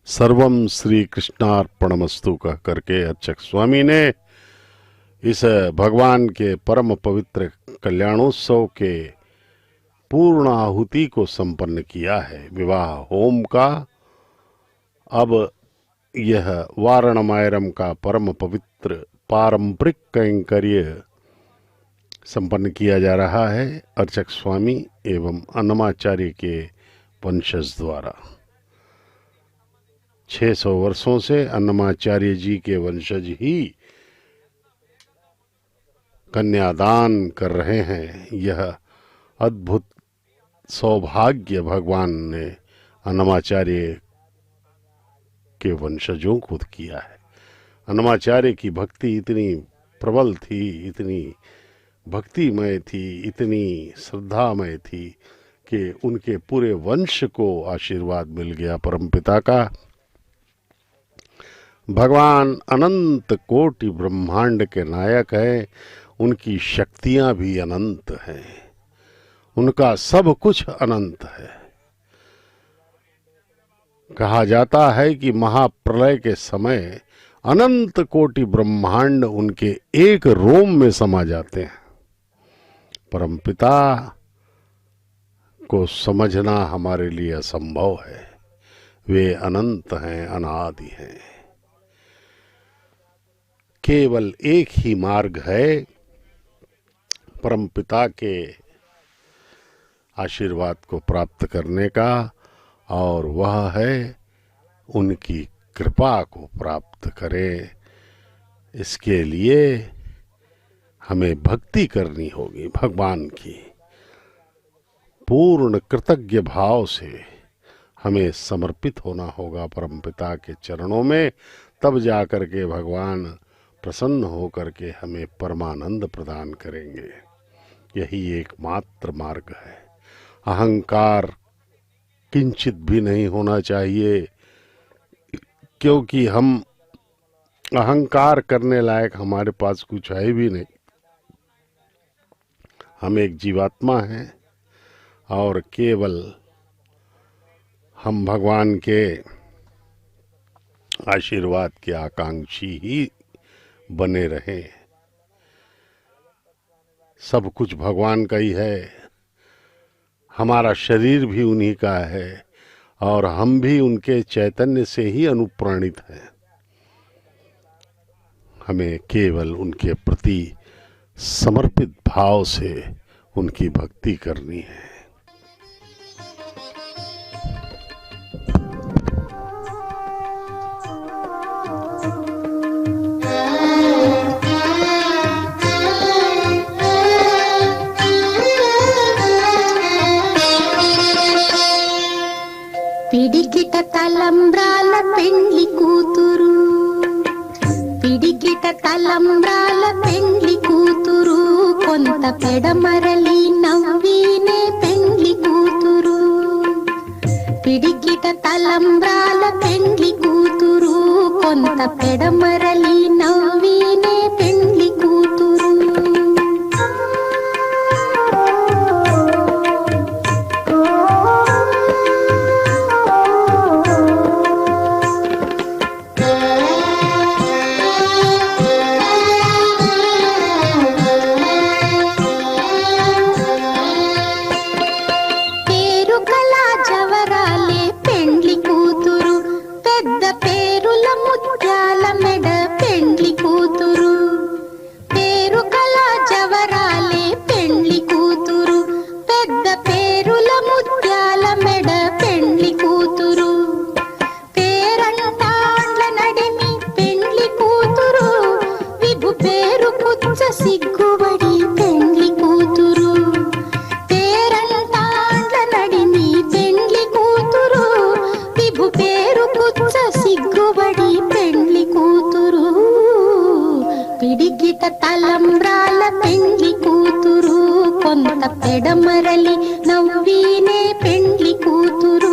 सर्वम श्री कृष्णार्पणमस्तु कह करके अर्चक स्वामी ने इस भगवान के परम पवित्र कल्याणोत्सव के पूर्ण आहुति को संपन्न किया है विवाह होम का। अब यह वारणमायरम का परम पवित्र पारंपरिक कैंकर्य संपन्न किया जा रहा है अर्चक स्वामी एवं अन्नमाचार्य के वंशज द्वारा। 600 वर्षों से अन्नमाचार्य जी के वंशज ही कन्यादान कर रहे हैं। यह अद्भुत सौभाग्य भगवान ने अन्नमाचार्य के वंशजों को किया है। अन्नमाचार्य की भक्ति इतनी प्रबल थी, इतनी भक्तिमय थी, इतनी श्रद्धामय थी कि उनके पूरे वंश को आशीर्वाद मिल गया परमपिता का। भगवान अनंत कोटि ब्रह्मांड के नायक हैं, उनकी शक्तियां भी अनंत हैं, उनका सब कुछ अनंत है। कहा जाता है कि महाप्रलय के समय अनंत कोटि ब्रह्मांड उनके एक रोम में समा जाते हैं। परमपिता को समझना हमारे लिए असंभव है, वे अनंत हैं, अनादि हैं। केवल एक ही मार्ग है परमपिता के आशीर्वाद को प्राप्त करने का, और वह है उनकी कृपा को प्राप्त करें। इसके लिए हमें भक्ति करनी होगी भगवान की। पूर्ण कृतज्ञ भाव से हमें समर्पित होना होगा परमपिता के चरणों में, तब जाकर के भगवान प्रसन्न होकर के हमें परमानंद प्रदान करेंगे। यही एकमात्र मार्ग है। अहंकार किंचित भी नहीं होना चाहिए, क्योंकि हम अहंकार करने लायक हमारे पास कुछ है भी नहीं। हम एक जीवात्मा हैं और केवल हम भगवान के आशीर्वाद के आकांक्षी ही बने रहें। सब कुछ भगवान का ही है, हमारा शरीर भी उन्हीं का है और हम भी उनके चैतन्य से ही अनुप्राणित हैं। हमें केवल उनके प्रति समर्पित भाव से उनकी भक्ति करनी है। పిడికిట తలంబ్రాల పెండ్లి కూతురు, పిడికిట తలంబ్రాల పెండ్లి కూతురు, కొంత పెడమరలి నవ్వినే పెండ్లి కూతురు. పిడికిట తలంబ్రాల పెండ్లి కూతురు, కొంత పెడమరలి నవ్వినే పెండ్లి కూతురు. సిగ్గుబడి పెండ్లి కూతురు, పేరంటాండ్ల నడిమి పెండ్లి కూతురు, విభు పేరు పుచ్చ సిగ్గుబడి పెండ్లి కూతురు. పిడికిట తలంబ్రాల పెండ్లి కూతురు, కొంత పెడమరలి నవ్వినే పెండ్లి కూతురు.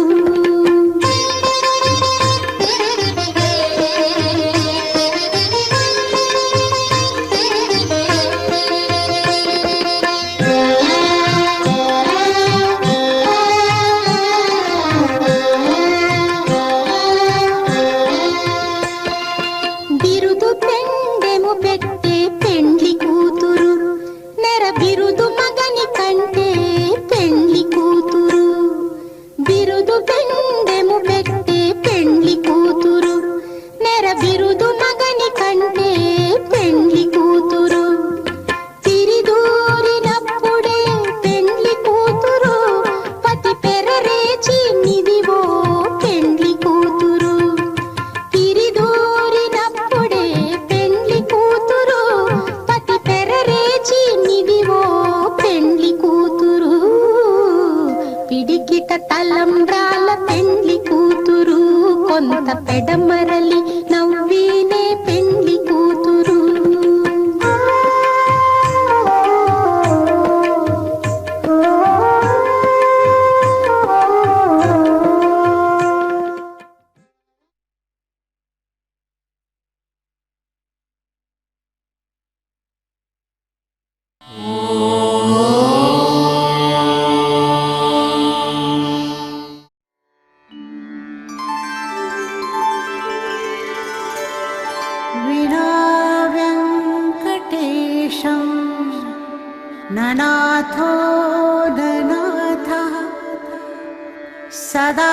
తలంబ్రాల పెండ్లి కూతురు, కొంత పెడమరలి నవ్వినే పెండ్లి కూతురు. ननाथो ननाथः सदा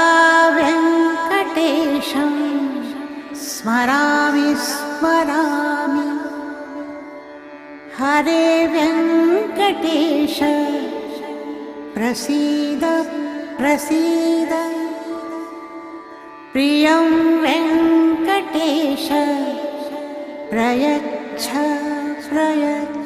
वेङ्कटेशं स्मरामि स्मरामि हरे वेङ्कटेश प्रसीद प्रसीद प्रियं वेङ्कटेश प्रयच्छ प्रयच्छ